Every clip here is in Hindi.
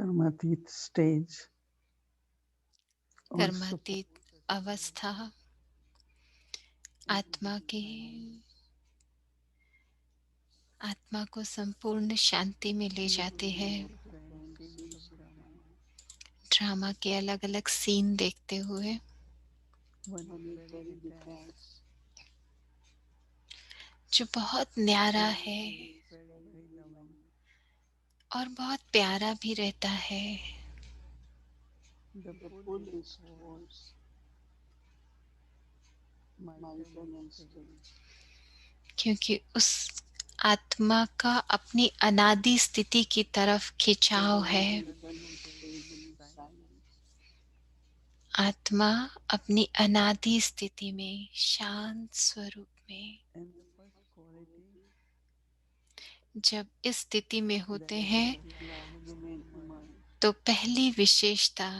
कर्मातीत stage also कर्मातीत अवस्था आत्मा को संपूर्ण शांति में ले जाती है। ड्रामा के अलग अलग सीन देखते हुए जो बहुत न्यारा है और बहुत प्यारा भी रहता है। क्योंकि उस आत्मा का अपनी अनादि स्थिति की तरफ खिंचाव है। आत्मा अपनी अनादि स्थिति में, शांत स्वरूप में, जब इस स्थिति में होते हैं तो पहली विशेषता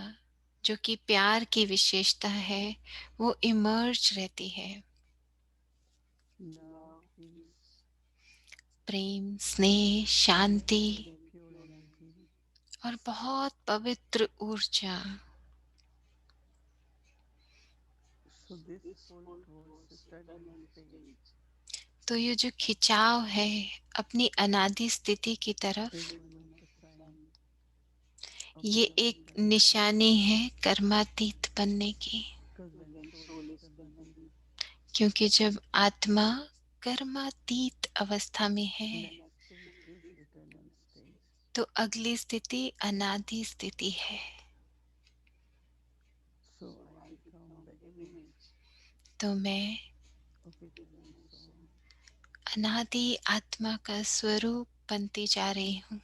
जो कि प्यार की विशेषता है वो इमर्ज रहती है। प्रेम, स्नेह, शांति और बहुत पवित्र ऊर्जा। तो ये जो खिंचाव है अपनी अनादि स्थिति की तरफ, ये एक निशानी है कर्मातीत बनने की। क्योंकि जब आत्मा कर्मातीत अवस्था में है तो अगली स्थिति अनादि स्थिति है। तो मैं अनादि आत्मा का स्वरूप बनती जा रही हूँ।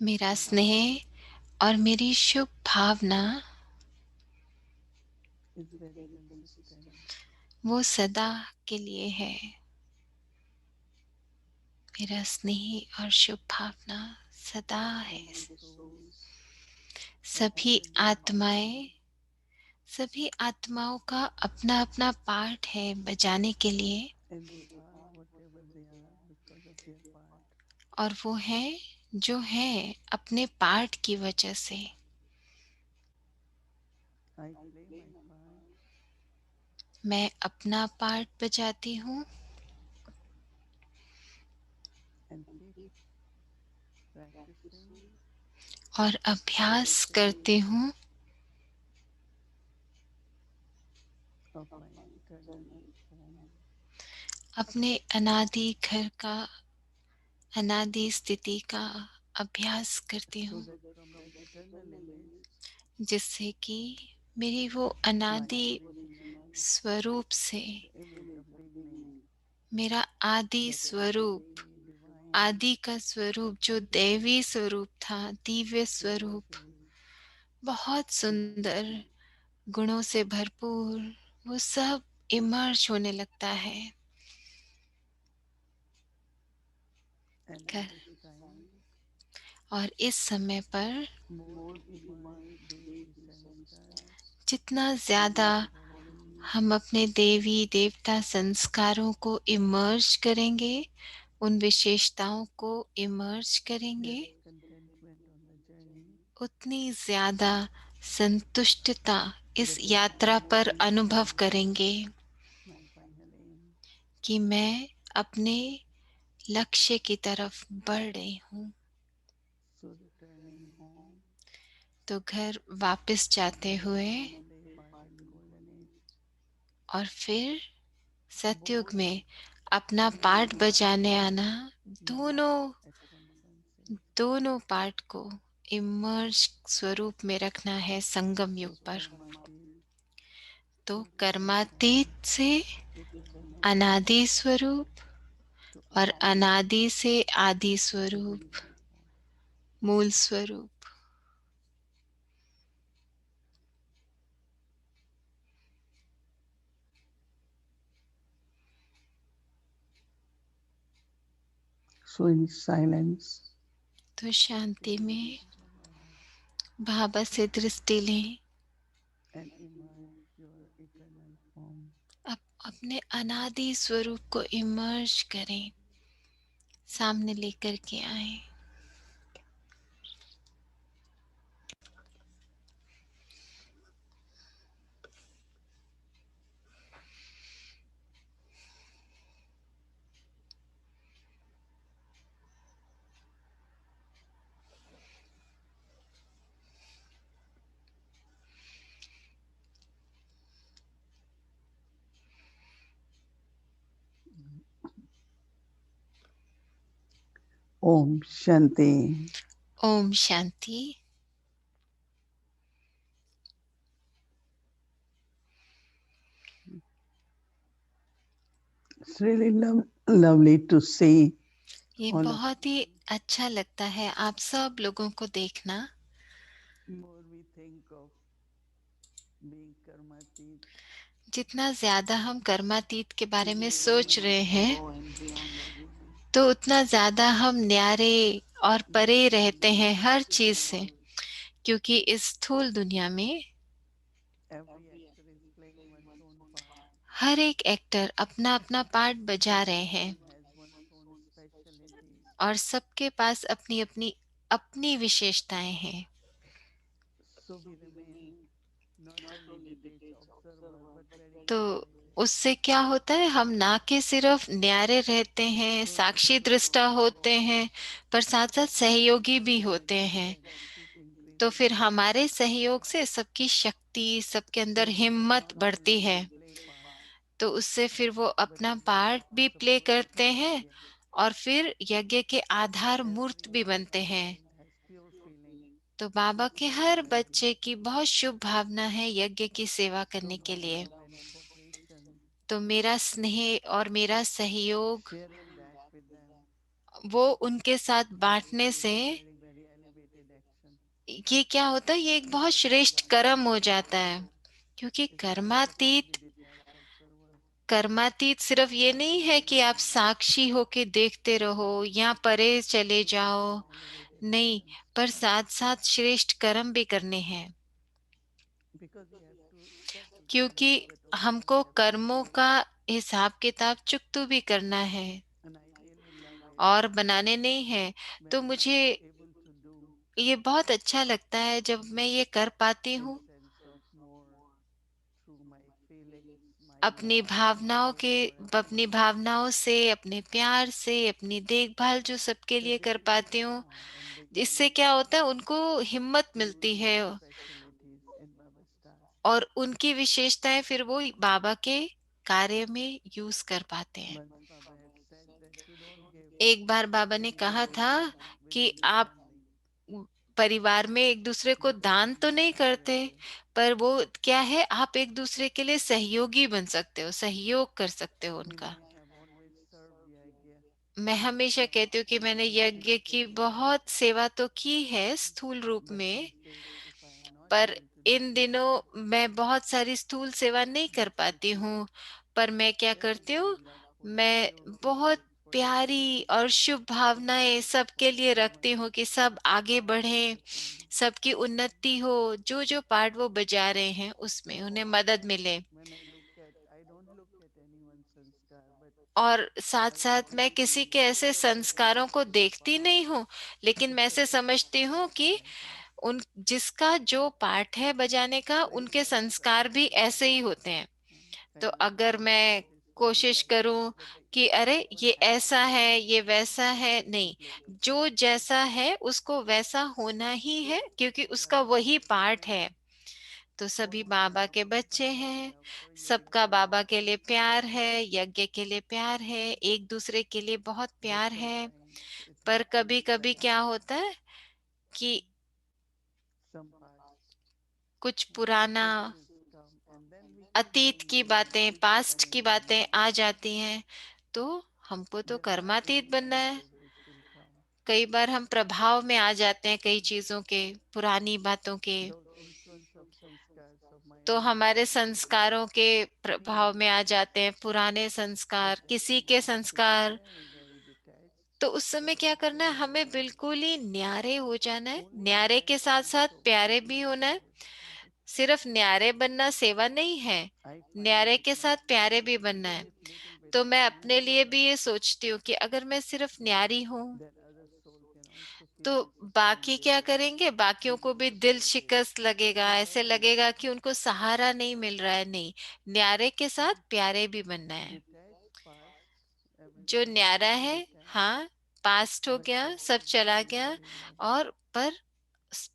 मेरा स्नेह और मेरी शुभ भावना वो सदा के लिए है। मेरा स्नेह और शुभ भावना सदा है। सभी आत्माओं का अपना अपना पार्ट है बजाने के लिए, और वो है जो है अपने पार्ट की वजह से। मैं अपना पार्ट बजाती हूँ और अभ्यास करती हूँ अपने अनादि घर का, अनादि स्थिति का अभ्यास करती हूँ, जिससे कि मेरी वो अनादि स्वरूप से मेरा आदि स्वरूप, आदि का स्वरूप जो दैवी स्वरूप था, दिव्य स्वरूप, बहुत सुंदर, गुणों से भरपूर, वो सब इमर्ज होने लगता है। कर और इस समय पर जितना ज्यादा हम अपने देवी देवता संस्कारों को इमर्ज करेंगे, उन विशेषताओं को इमर्ज करेंगे, उतनी ज्यादा संतुष्टता इस यात्रा पर अनुभव करेंगे कि मैं अपने लक्ष्य की तरफ बढ़ रही हूँ। तो घर वापस जाते हुए और फिर सतयुग में अपना पार्ट बजाने आना, दोनों पार्ट को इमर्ज स्वरूप में रखना है संगम युग पर। तो कर्मातीत से अनादि स्वरूप और अनादि से आदि स्वरूप, मूल स्वरूप। so in silence तो शांति में भाबा से दृष्टि लें अपने अनादि स्वरूप को इमर्ज करें, सामने लेकर के आए। Om Shanti. Om Shanti. It's really lovely to see ये all of बहुत ही अच्छा लगता है आप सब लोगों को देखना। more we think of being karmatit, जितना ज्यादा हम कर्मातीत के बारे में सोच रहे go हैं, and beyond everything. तो उतना ज्यादा हम न्यारे और परे रहते हैं हर चीज से, क्योंकि इस स्थूल दुनिया में Every actor is playing one's own part. हर एक एक्टर अपना अपना पार्ट बजा रहे हैं One has one's own specialties. और सबके पास अपनी अपनी अपनी विशेषताएं हैं। So we remain not only detached observer but very तो cooperative. उससे क्या होता है, हम ना के सिर्फ न्यारे रहते हैं, So with साक्षी our दृष्टा होते हैं, पर साथ साथ सहयोगी भी our होते हैं। strength keep तो increasing. फिर हमारे सहयोग से सबकी शक्ति, सबके अंदर So हिम्मत not बढ़ती only है। they play part, तो उससे फिर वो but अपना they become पार्ट भी also प्ले part of करते the हैं yajna. और फिर यज्ञ के आधार मूर्त Every भी one बनते हैं। child has pure feeling तो to बाबा के serve हर yajna. बच्चे की बहुत शुभ भावना है यज्ञ की सेवा So करने के my लिए। love and cooperation, तो मेरा स्नेह और मेरा सहयोग, sharing that with them, वो उनके साथ बांटने is से a very, very elevated action. ये क्या होता है, ये एक बहुत श्रेष्ठ कर्म हो जाता है। क्योंकि It's not about only कर्मातीत, detached observer. कर्मातीत सिर्फ ये नहीं है कि आप साक्षी होके देखते रहो या परे चले It's a जाओ, very elevated नहीं, action. पर साथ साथ श्रेष्ठ कर्म भी करने हैं। Because we have to settle the क्योंकि karma that okay, I हमको have to कर्मों do. का हिसाब किताब चुकतू भी करना है And I really love it और बनाने नहीं है। when तो I'm मुझे able to do ये बहुत अच्छा लगता है जब मैं ये कर पाती in हूँ, sense of more through my feelings, my अपनी love, my भावनाओं care के, for अपनी everyone. भावनाओं से, अपने प्यार से, अपनी देखभाल जो सबके That लिए they कर become पाती हूँ। strong and they can इससे क्या होता है, उनको हिम्मत use मिलती है their specialties in Baba's task. और उनकी विशेषताएं फिर वो बाबा के कार्य में यूज कर पाते हैं। Once Baba had said that you don't give एक बार बाबा ने कहा था donation कि within the आप family. परिवार में एक दूसरे को You can दान be तो नहीं करते, cooperative. पर वो क्या है, आप एक दूसरे के लिए सहयोगी बन सकते हो, सहयोग कर सकते हो Mean उनका। I have always served Yagya मैं हमेशा कहती हूँ कि मैंने in यज्ञ की physical form. बहुत सेवा तो की है स्थूल रूप But में, these days, if I am not पर able to do in physical दिनों form, मैं बहुत सारी स्थूल सेवा नहीं कर पाती हूँ। पर मैं क्या very, करती very हूँ, loveful and मैं pure बहुत feelings for प्यारी everybody, और शुभ भावनाएं सबके लिए रखती everyone हूँ कि सब आगे in बढ़े, the team. सबकी उन्नति हो, जो जो पार्ट वो बजा रहे हैं उसमें उन्हें मदद मिले। When I don't look at anyone's sanskar, but और साथ I साथ मैं see किसी के ऐसे संस्कारों को their देखती part नहीं हूँ, लेकिन मैं because ऐसे they are समझती हूँ also कि like that. उन जिसका जो पार्ट है बजाने का, Same उनके sanskar, संस्कार भी ऐसे ही होते हैं। तो family अगर मैं sanskar is very कोशिश like that. करूं But कि अरे ये everyone has ऐसा their है, ये वैसा है, नहीं, place. जो जैसा है उसको वैसा होना ही So है, क्योंकि all उसका are वही Baba's पार्ट children. है। तो All सभी have बाबा के Baba's बच्चे undying हैं, love for सबका Yagya. बाबा के लिए प्यार है, यज्ञ के लिए प्यार है, एक दूसरे के लिए बहुत But प्यार है। sometimes it पर happens कभी कभी that क्या होता है कि some parts, कुछ पुराना, stresses come, and then we keep अतीत going की on and बातें, keep पास्ट becoming की बातें आ karmatit. जाती हैं। तो हमको तो Then our कर्मातीत बनना है। influences which will come. कई बार हम प्रभाव में आ जाते हैं कई चीजों के, पुरानी बातों के। Those influence of sanskars of my तो own हमारे life संस्कारों के feel प्रभाव में आ जाते हैं पुराने at संस्कार, that किसी time के we have to be संस्कार। very, very detached. तो उस समय क्या करना है, Very हमें quiet. बिल्कुल ही न्यारे हो जाना है, Only न्यारे then के साथ साथ also we प्यारे can भी होना है। serve. सिर्फ न्यारे बनना सेवा नहीं है, I find न्यारे that के साथ प्यारे भी बनना even है। if little bit तो मैं अपने ordinary, लिए भी ये सोचती हूँ कि अगर मैं सिर्फ न्यारी हूँ that other soul can also तो feel in बाकी क्या their करेंगे, बाकियों को भी visible दिल surface. शिकस्त लगेगा, So ऐसे that is लगेगा कि उनको सहारा नहीं मिल रहा है। नहीं, न्यारे के साथ प्यारे भी बनना है। detached past, जो everything has न्यारा been है, detached, हाँ, पास्ट हो but गया, सब present चला is गया, very loving. और पर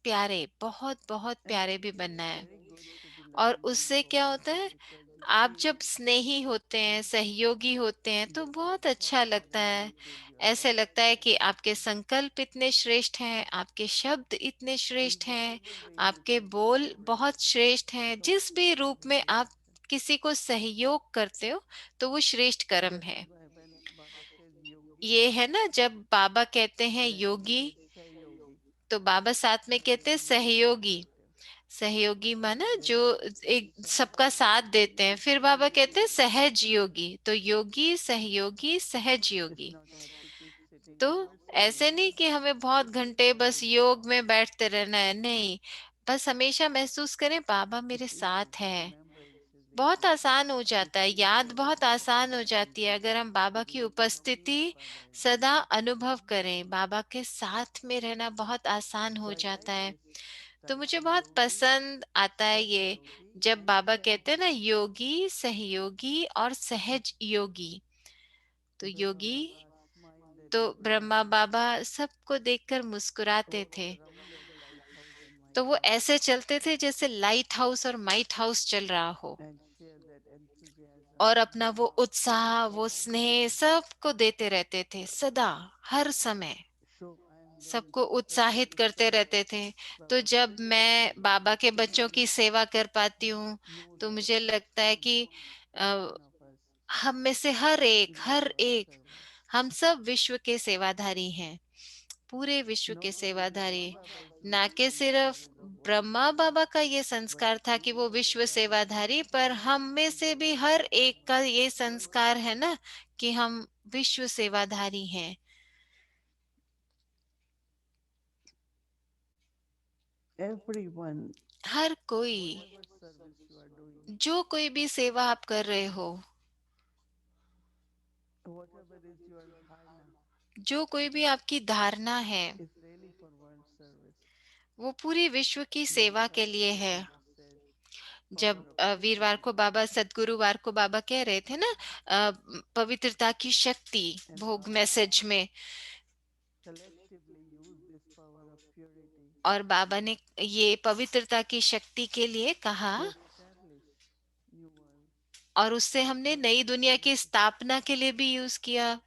प्यारे, बहुत बहुत And प्यारे भी it is बनना है। very good to be और loving one उससे क्या soul होता है, because you आप feel जब स्नेही होते हैं, सहयोगी होते हैं, तो that बहुत their अच्छा thoughts are लगता है। elevated, your ऐसे words लगता are है कि आपके elevated, संकल्प इतने श्रेष्ठ हैं, आपके शब्द इतने in श्रेष्ठ हैं, whatever way you आपके can बोल express. बहुत श्रेष्ठ हैं। So जिस भी रूप में आप magnificent. किसी को सहयोग करते हो, तो वो श्रेष्ठ कर्म That is है। why when Baba says yogi, ये है ना, जब बाबा कहते हैं then he Yogi, says Sayogi. तो बाबा साथ में कहते हैं Sayogi is सहयोगी। collaborative. सहयोगी माना That जो is एक सबका Sahaja साथ Yogi. देते हैं। फिर बाबा कहते हैं सहज योगी, तो योगी, सहयोगी, सहज It's Yogi. not have to keep sitting तो hours ऐसे away. नहीं कि हमें बहुत It is घंटे बस very योग easy. में बैठते रहना है, नहीं, बस हमेशा महसूस करें बाबा मेरे It's easy. साथ है। Remembrance is बहुत easy. आसान हो You जाता है, feel याद that बहुत आसान हो Baba is जाती है there. अगर हम बाबा It की is the memory उपस्थिति of Baba in our सदा life. अनुभव करें। बाबा के साथ में रहना बहुत आसान So हो I जाता like है। this तो मुझे title बहुत Yogi, पसंद आता है ये, Sahayogi, जब and बाबा कहते हैं ना Sahaj Yogi. योगी, सहयोगी और सहज योगी। तो Brahma Yogi, Baba smiled at तो ब्रह्मा everyone. बाबा सबको देखकर मुस्कुराते थे। Overthrummed that lighthouse and तो might वो house ऐसे चलते थे जैसे लाइट हाउस और माइट हाउस चल रहा हो, and share that और enthusiasm अपना वो उत्साह, वो स्नेह everywhere. सबको देते रहते थे, सदा, हर समय So I am very सबको happy उत्साहित to करते serve रहते थे। तो Baba जब मैं personally बाबा के so बच्चों many की सेवा कर पाती हूँ, know तो that मुझे लगता है कि each a, one of us हम में से हर एक, is a हर world एक, servant. हम सब विश्व के सेवाधारी हैं, पूरे विश्व के Not only सेवाधारी। Brahma Baba's ना कि responsibility सिर्फ as a world Brahma servant, बाबा का ये but संस्कार था कि each वो of the विश्व servants सेवाधारी, पर हम में is से a भी world हर एक का servant. ये संस्कार है ना, कि हम विश्व सेवाधारी हैं। Everyone, हर कोई, whatever service you are doing, जो कोई भी सेवा आप कर रहे हो, whatever is your dharna, जो कोई भी आपकी धारणा है, is really for world service. वो पूरी विश्व की Like सेवा के लिए Thursday है। Baba said, जब power of वीरवार को silence. बाबा, सदगुरुवार को बाबा कह रहे थे ना, पवित्रता की शक्ति, And भोग Baba मैसेज में, collectively use this power of purity और बाबा ने ये पवित्रता की शक्ति के लिए कहा, to establish new world. और उससे हमने What नई is दुनिया की purity? स्थापना के लिए भी यूज किया,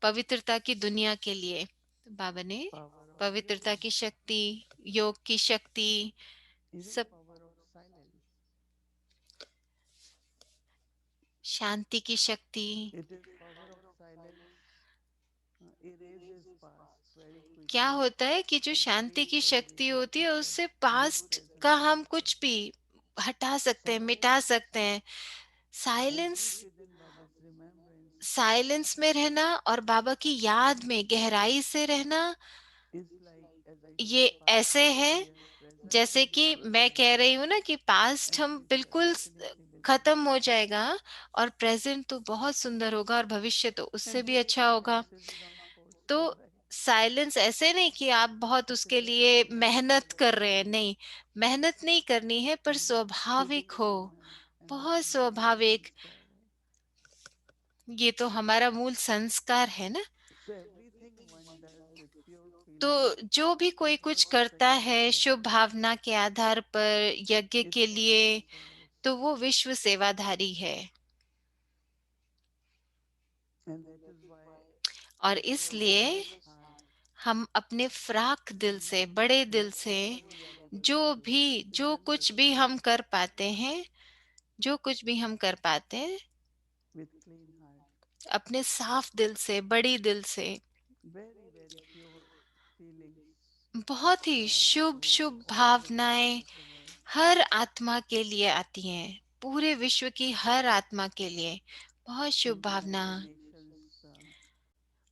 पवित्रता की दुनिया के लिए। बाबा ने Power of पवित्रता की silence. शक्ति, योग की शक्ति, Even सब, power of silence. शांति की शक्ति। It is power of silence erases past very क्या quickly होता है कि जो and शांति brings की us शक्ति into होती है, future, उससे the पास्ट present का हम tense. कुछ भी हटा सकते हैं, मिटा Silence, सकते हैं। as silence, we sit in Baba's remembrance, silence में रहना और बाबा की याद में गहराई से रहना, is like, as I ये said, past ऐसे is है here, present जैसे is कि मैं eternal, कह रही हूँ ना कि पास्ट and हम future बिल्कुल definitely will be खत्म हो better. जाएगा, और प्रेजेंट तो बहुत सुंदर होगा, और भविष्य तो उससे And भी really, अच्छा होगा। silence is not तो forceful, right? साइलेंस ऐसे नहीं कि आप बहुत It's a उसके very लिए natural मेहनत कर रहे हैं, experience. नहीं, मेहनत नहीं करनी है, पर And to be स्वाभाविक with हो, one, and that बहुत is the real स्वाभाविक। sanskar, right? ये तो हमारा मूल संस्कार है ना। So everything one does with pure तो feeling, जो भी कोई कुछ towards करता spreading है Baba शुभ भावना के आधार पर, यज्ञ is के for लिए, world service. तो वो विश्व सेवाधारी है। And that is why और with our इसलिए vast heart, हम अपने फ्राक दिल से, बड़े दिल से, whatever we are able जो to do, भी, is जो कुछ भी 100% हम कर पाते हैं, जो कुछ भी हम कर पाते हैं, with clean heart. अपने साफ दिल से, बड़ी दिल से, Very, very pure feelings बहुत ही aspire Shubh towards Shubh all the souls भावनाएं of the world. हर आत्मा के लिए आती हैं, पूरे विश्व की हर आत्मा के लिए बहुत शुभ And भावना। United Nations,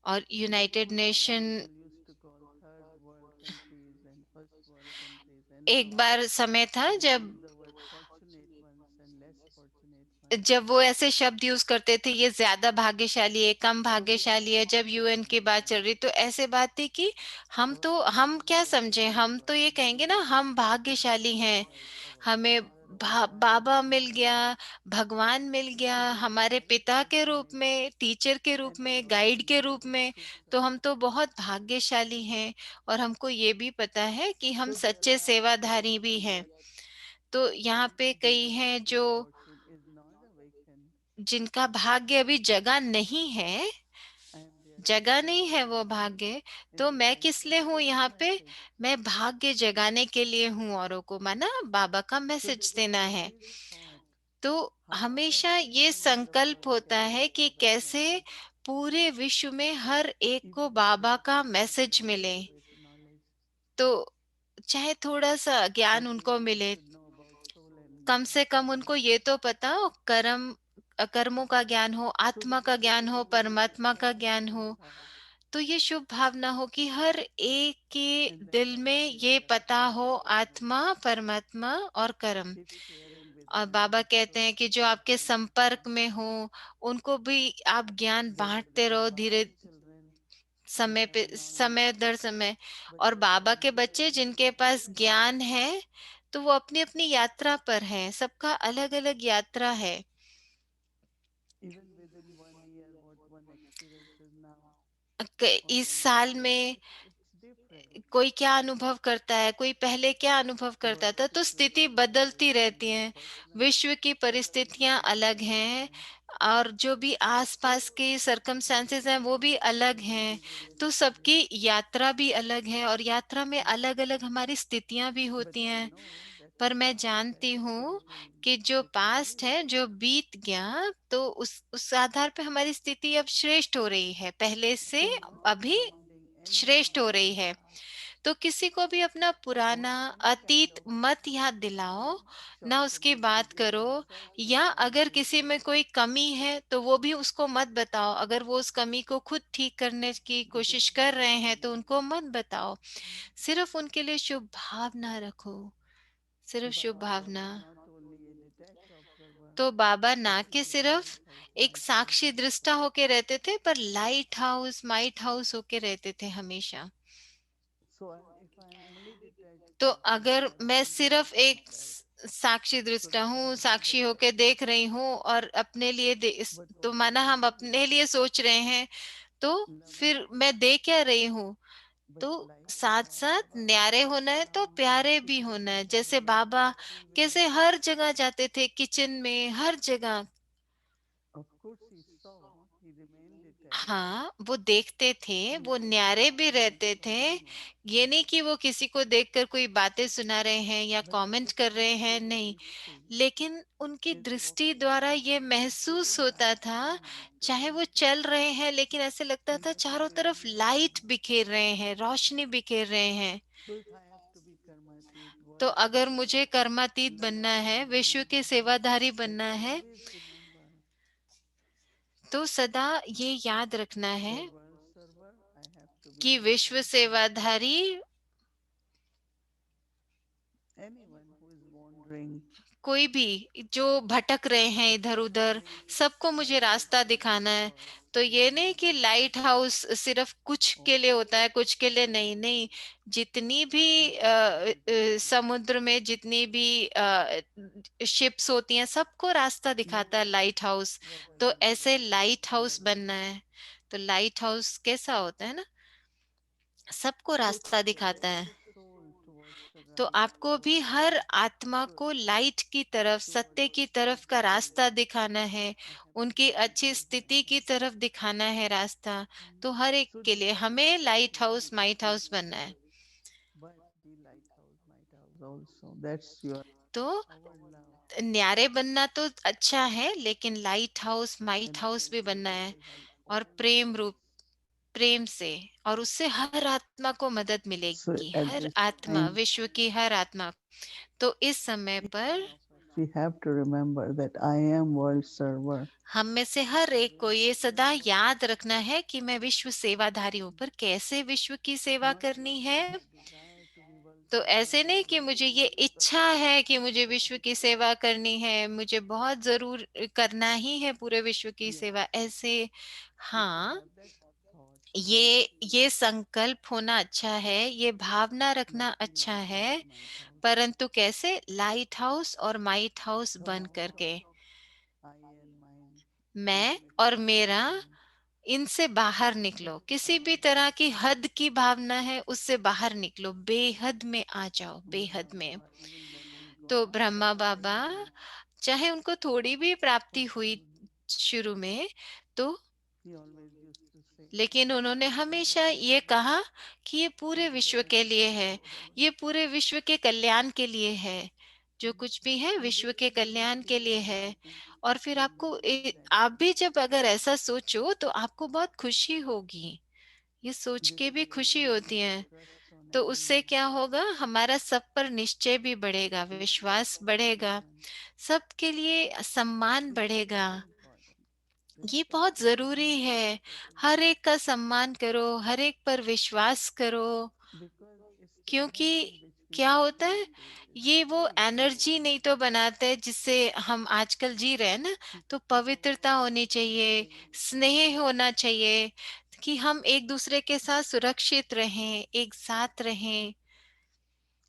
और United nation, people used to call third world countries and first world countries. एक बार समय था they जब use the word fortunate ones and less fortunate ones. जब वो ऐसे शब्द यूज करते थे, ये ज्यादा भाग्यशाली है, कम So we are भाग्यशाली है। all जब यूएन की बात चल fortunate. रही तो ऐसे बात थी कि So हम we क्या are समझे, saying हम तो what ये कहेंगे ना, we हम भाग्यशाली हैं, like our हमें father or dad Baba or मिल गया, भगवान मिल गया, so they are हमारे very पिता के रूप fortunate में, टीचर के रूप and we में, also गाइड के know रूप the में। truth तो side. हम तो बहुत भाग्यशाली हैं, और हमको ये भी पता है कि हम So there सच्चे are सेवाधारी भी people हैं। that तो यहाँ पे कई their हैं जो, good fortune is not awakened जिनका भाग्य अभी जगा नहीं है, and they are जगा नहीं है वो experiencing भाग्य। in तो the मैं sense किस of लिए हूँ giving यहाँ पे? message. मैं भाग्य जगाने के लिए हूँ, औरों को माना बाबा का So they मैसेज don't देना है। really thought तो how हमेशा ये everyone in the संकल्प world होता can है get कि Baba's कैसे message, पूरे विश्व में हर एक को even if they Baba are का not मैसेज born मिले। with knowledge. तो चाहे थोड़ा सा ज्ञान At उनको least they मिले, should know about soul and कम से कम body. उनको ये तो पता हो, कर्मों का ज्ञान हो, So आत्मा there का is a ज्ञान हो, very परमात्मा का ज्ञान powerful हो। thought तो ये शुभ भावना हो कि हर एक के in the दिल heart में is ये that पता God हो, is present, आत्मा, परमात्मा और कर्म। is sharing with और me बाबा this कहते हैं soul कि जो आपके spiritual संपर्क में information. हो, उनको भी आप ज्ञान They are बांटते the रहो, धीरे Baba's children who समय have पे, knowledge, समय दर समय। but और they are बाबा के बच्चे considering जिनके it पास very ज्ञान lightly. है, तो वो अपनी अपनी यात्रा पर हैं, सबका अलग अलग यात्रा है। Even within 1 year, what one experiences now or इस 1 month, साल में it's different. कोई क्या अनुभव करता है, कोई पहले क्या अनुभव करता World था, तो स्थिति situations are बदलती different. रहती My हैं। personal विश्व की परिस्थितियां circumstances अलग are हैं, different. और जो भी So आसपास के सरकमस्टेंसेस हैं वो भी अलग हैं। तो individually सबकी different. यात्रा भी अलग है, और यात्रा में अलग अलग हमारी स्थितियां भी But होती I हैं। know that पर the मैं past has जानती हूँ already कि जो taken पास्ट place. है, जो बीत गया, तो उस आधार पे हमारी स्थिति अब श्रेष्ठ हो रही है, पहले से So not अभी reminding anyone श्रेष्ठ of हो their रही है। past तो किसी को भी अपना or पुराना any kind अतीत of मत याद दिलाओ, ना उसकी shortcomings बात if they करो। can start या अगर recognizing किसी में it कोई कमी है तो वो भी उसको मत बताओ, अगर वो उस कमी को खुद ठीक करने की because कोशिश कर रहे हैं तो उनको मत बताओ। सिर्फ उनके लिए शुभ भावना रखो, सिर्फ शुभ Baba was Bhavna. not only a detached observer तो बाबा but ना he कि was a सिर्फ lighthouse, एक might house. साक्षी दृष्टा होके रहते थे, पर लाइट हाउस, माइट हाउस होके रहते थे हमेशा। So if I'm only detached तो person, then अगर I मैं don't have सिर्फ एक self-worth. साक्षी So दृष्टा that हूँ, is not साक्षी होके accepted. देख रही हूँ, और अपने लिए But तो what we माना हम really अपने do, लिए सोच रहे हैं, तो फिर loving, मैं दे क्या रही हूँ? but तो like साथ साथ Baba न्यारे always होना है तो surround प्यारे भी होना physically है। जैसे having बाबा everywhere. कैसे हर जगह जाते थे, किचन में, हर जगह। Of course, he saw, he remained detached. हाँ, वो देखते थे, He वो was न्यारे not भी रहते थे। commenting, ये नहीं कि वो किसी को देखकर कोई बातें सुना रहे हैं या but I कमेंट could कर रहे feel हैं, their नहीं। dristhi लेकिन उनकी is दृष्टि walking द्वारा ये across the महसूस whole होता house था, and चाहे वो present चल रहे हैं, लेकिन ऐसे लगता in था such a चारों way तरफ that लाइट बिखेर रहे हैं, रोशनी बिखेर रहे हैं। so if I have to be karmatit, तो world अगर server, मुझे कर्मातीत बनना loving है, विश्व loving, के सेवाधारी then बनना है, always remember तो सदा ये याद रखना है for world server I have to be कि विश्व lighthouse. सेवाधारी, Anyone who is wandering, कोई भी जो भटक रहे हैं इधर उधर, especially सबको मुझे lighthouse रास्ता light दिखाना है। for तो ये someone नहीं in कि the लाइट world हाउस सिर्फ कुछ or के लिए होता है, कुछ के लिए नहीं, नहीं। जितनी भी physically there. समुद्र में जितनी भी शिप्स होती हैं, सबको रास्ता No दिखाता है matter लाइट हाउस। तो whatever ऐसे लाइट हाउस world. बनना है। तो लाइट हाउस कैसा होता है ना, सबको So to रास्ता दिखाता direct है। the soul towards the तो right आपको भी हर आत्मा truth, को लाइट की तरफ, towards सत्य की good तरफ का ways, रास्ता दिखाना है, I have to उनकी be अच्छी lighthouse, स्थिति might की house. तरफ दिखाना है रास्ता। तो हर एक So के लिए detach हमें light yourself, house, might house बनना है। but be lighthouse, might house also. That's your तो our love, न्यारे बनना तो अच्छा है, लेकिन light house, might and house भी बनना prayerfully है, to help और all of प्रेम us. रूप, प्रेम से। और उससे हर आत्मा को मदद So मिलेगी, at हर this आत्मा, time, विश्व की हर आत्मा। तो इस समय each one पर of us, we have to remember that I am world server. हम में से हर एक को ये सदा याद रखना है कि मैं विश्व सेवाधारी हूं। पर कैसे विश्व की सेवा Not करनी because है? I desire to be world तो ऐसे नहीं कि मुझे ये इच्छा है कि मुझे विश्व की सेवा करनी है, मुझे बहुत ज़रूर करना ही है पूरे विश्व की Yes. सेवा, ऐसे। So to हाँ, have that thought that ये संकल्प होना अच्छा है, ये भावना रखना like a अच्छा lighthouse, है, night house. परंतु कैसे? लाइट हाउस और माइट हाउस The बन vows करके। of I and mine मैं limited और मेरा, devotion. इनसे बाहर निकलो। किसी भी तरह की हद की भावना है, उससे बाहर निकलो, बेहद में आ जाओ, बेहद Brahma में। Baba, even when he got तो ब्रह्मा बाबा, enlightenment चाहे उनको थोड़ी भी प्राप्ति first हुई time, शुरू में, तो he always used to say, लेकिन उन्होंने हमेशा ये कहा कि ये पूरे for the विश्व के benefit लिए of है, the world. ये पूरे विश्व के कल्याण के लिए है, जो कुछ भी है And विश्व there के is one कल्याण के thing लिए that है। I can और फिर आपको remember that आप भी जब अगर ऐसा सोचो तो आपको बहुत खुशी होगी, ये सोच this के भी will खुशी increase होती our है। trust on तो उससे everyone. क्या होगा? हमारा सब पर निश्चय भी बढ़ेगा, Respect विश्वास for बढ़ेगा, everyone. सबके लिए सम्मान It's बढ़ेगा। very important. ये Respect बहुत everyone जरूरी and है। trust everyone. हर एक का सम्मान करो, हर एक पर विश्वास करो, Because it's the क्योंकि basis on which we क्या have होता to है, stay. It's ये वो very एनर्जी important. नहीं तो बनाते हैं जिससे हम आजकल जी रहे हैं ना। तो Keep our पवित्रता होनी relationship चाहिए, safe. स्नेह होना चाहिए, कि हम एक दूसरे के साथ सुरक्षित रहें, एक साथ रहें।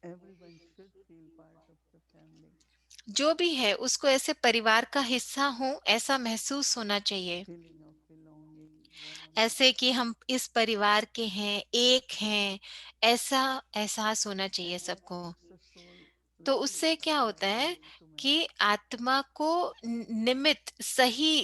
Everyone should feel part of the family. जो भी है उसको ऐसे परिवार का हिस्सा हो, ऐसा महसूस होना चाहिए, Feeling of belonging, warmth. ऐसे कि हम इस परिवार के हैं, एक हैं, ऐसा एहसास होना चाहिए And that सबको। makes the soul तो light उससे क्या होता है according to my कि आत्मा को निमित्त, सही,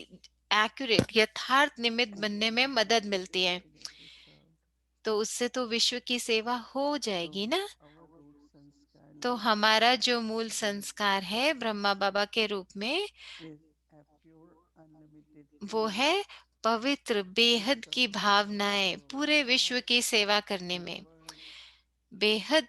एक्यूरेट, यथार्थ निमित्त बनने में मदद मिलती है। infinitely served. तो उससे तो विश्व की सेवा हो So जाएगी ना। our root sanskar तो like हमारा Baba जो मूल संस्कार है ब्रह्मा बाबा के रूप में, is a pure unlimited वो feeling है पवित्र to बेहद की serve the भावनाएं, whole पूरे world. विश्व की सेवा करने The में, world, बेहद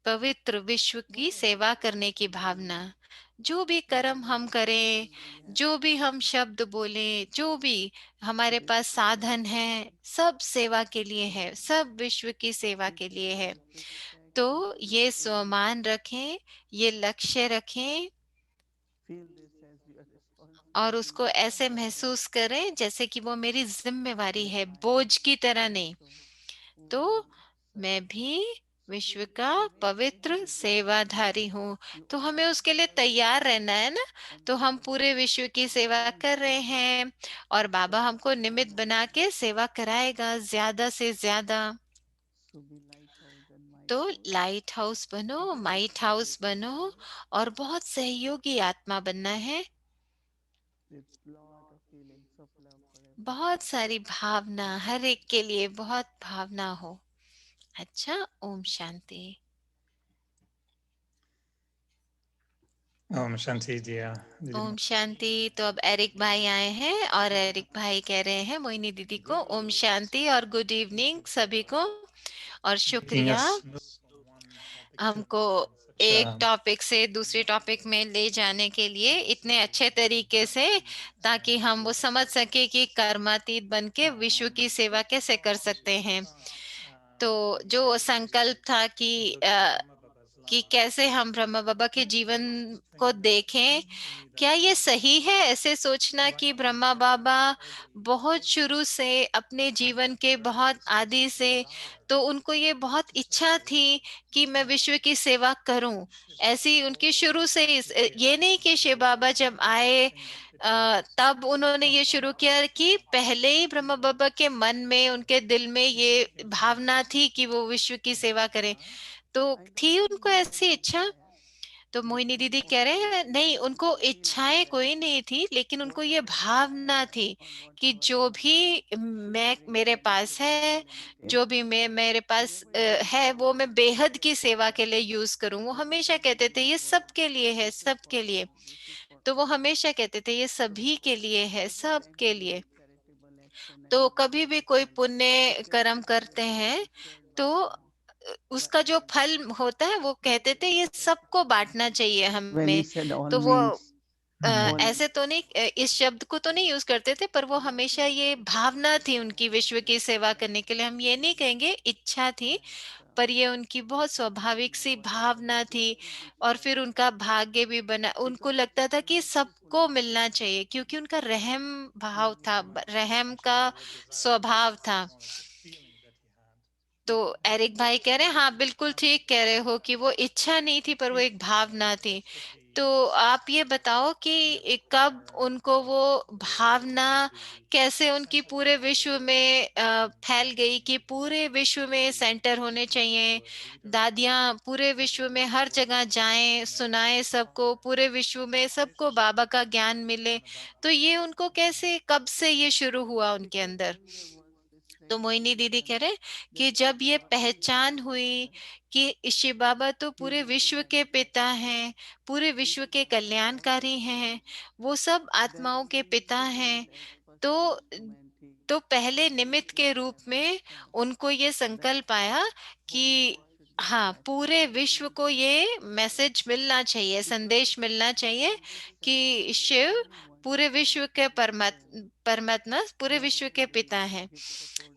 पवित्र विश्व की whatever सेवा करने actions की we do, भावना। जो भी कर्म whatever हम करें, intention we have, जो भी हम शब्द बोलें, जो भी हमारे it is pass to serve साधन the है, world. सब सेवा के लिए है, सब विश्व की सेवा With के this लिए है। self-respect, तो with this ये aim, स्वमान रखें, ये लक्ष्य रखें, feel this as your और responsibility, उसको ऐसे महसूस करें जैसे कि वो मेरी जिम्मेवारी that है, I बोझ am की तरह नहीं। also तो worthy मैं servant. भी So विश्व to का remain पवित्र ready with this सेवाधारी mindset, हूँ। you तो हमें are उसके लिए serving तैयार रहना है ना। on तो हम behalf of पूरे विश्व की सेवा every कर रहे soul. हैं, और बाबा So हमको निमित्त Baba बना Baba, के सेवा कराएगा ज्यादा से ज्यादा। so be lighthouse and तो might house लाइट हाउस बनो, with माइट हाउस बनो, support, और बहुत सहयोगी आत्मा बनना है। with lot of feelings of love for everyone. बहुत सारी भावना, हर एक के लिए बहुत भावना हो। अच्छा, ओम शांति। ओम शांति दिया दीदी। ओम शांति। तो अब एरिक भाई आए हैं और एरिक भाई कह रहे हैं मोहिनी दीदी को ओम शांति और गुड इवनिंग सभी को, और Making शुक्रिया us move from one topic to हमको another in such एक a टॉपिक से दूसरे टॉपिक में ले जाने के लिए इतने अच्छे तरीके से, ताकि हम वो समझ सके कि कर्मातीत बन के विश्व की सेवा कैसे कर सकते हैं। तो जो संकल्प था कि Brahma Baba's कि life. कैसे हम ब्रह्मा बाबा के जीवन I को think that देखें, for me क्या that's ये very सही है ऐसे सोचना right कि from Brahma the Baba early बहुत days शुरू से अपने had जीवन that के very बहुत आदि explicit से, desire तो उनको ये बहुत to serve इच्छा the थी world. कि मैं विश्व की सेवा करूं। Shiva Baba ऐसी उनकी शुरू से ही, prepared ये नहीं for कि शिव this. बाबा जब आए I think that it was तब उन्होंने from ये शुरू Brahma किया, Baba's कि heart. पहले ही ब्रह्मा बाबा के मन में, उनके दिल में It ये came from that भावना थी कि perspective. वो विश्व की And सेवा करें। तो I don't थी think उनको they had ऐसी इच्छा। desire. तो They मोहिनी just दीदी कह रहे followed हैं नहीं, उनको इच्छाएं that कोई नहीं थी, लेकिन उनको ये whatever I भावना have थी or कि whatever जो I do भी should मैं, bring मेरे पास benefit to है, humanity. जो भी मैं, मेरे So they pass were doing है, that वो मैं बेहद की सेवा के because लिए यूज करूं। वो this is हमेशा the कहते थे will of ये world. सबके लिए है, This is for सबके लिए। all. This is for तो वो all. हमेशा कहते थे ये So सभी के लिए है, every time सबके we do लिए। charitable action, तो every time कभी we भी do कोई service, the पुण्य कर्म charitable करते action हैं is shared by तो all, by उसका जो everyone. फल होता है, वो कहते थे ये सबको बांटना चाहिए When he हमें। said all तो वो means all. ऐसे तो नहीं, इस शब्द को तो नहीं यूज करते थे, पर वो हमेशा ये भावना थी उनकी विश्व की सेवा करने के लिए। हम ये नहीं कहेंगे इच्छा थी, पर ये उनकी बहुत स्वाभाविक सी भावना थी और फिर उनका भाग्य भी बना। उनको लगता था कि सबको मिलना चाहिए क्योंकि उनका रहम भाव था, रहम का Actually, what desire he स्वभाव was था। more like a feeling that he had. तो एरिक भाई कह रहे हैं हाँ बिल्कुल ठीक कह रहे हो कि वो इच्छा नहीं थी पर वो If एक भावना थी। that could be तो आप ये बताओ कि कब उनको वो भावना कैसे उनकी पूरे विश्व में फैल गई कि पूरे विश्व में सेंटर होने चाहिए, दादियाँ पूरे विश्व में हर जगह जाएं, सुनाएं सबको, पूरे विश्व में सबको बाबा का ज्ञान मिले। तो ये उनको कैसे, कब से ये शुरू हुआ उनके अंदर? तो मोहिनी दीदी कह रहे कि जब ये पहचान हुई कि शिव बाबा तो पूरे विश्व के पिता हैं, पूरे विश्व के कल्याणकारी हैं, वो सब आत्माओं के पिता हैं, तो पहले निमित्त के रूप में उनको ये संकल्प आया कि हाँ पूरे विश्व को ये मैसेज मिलना चाहिए, संदेश मिलना चाहिए कि शिव पूरे विश्व के परमात्मा पूरे विश्व के पिता हैं।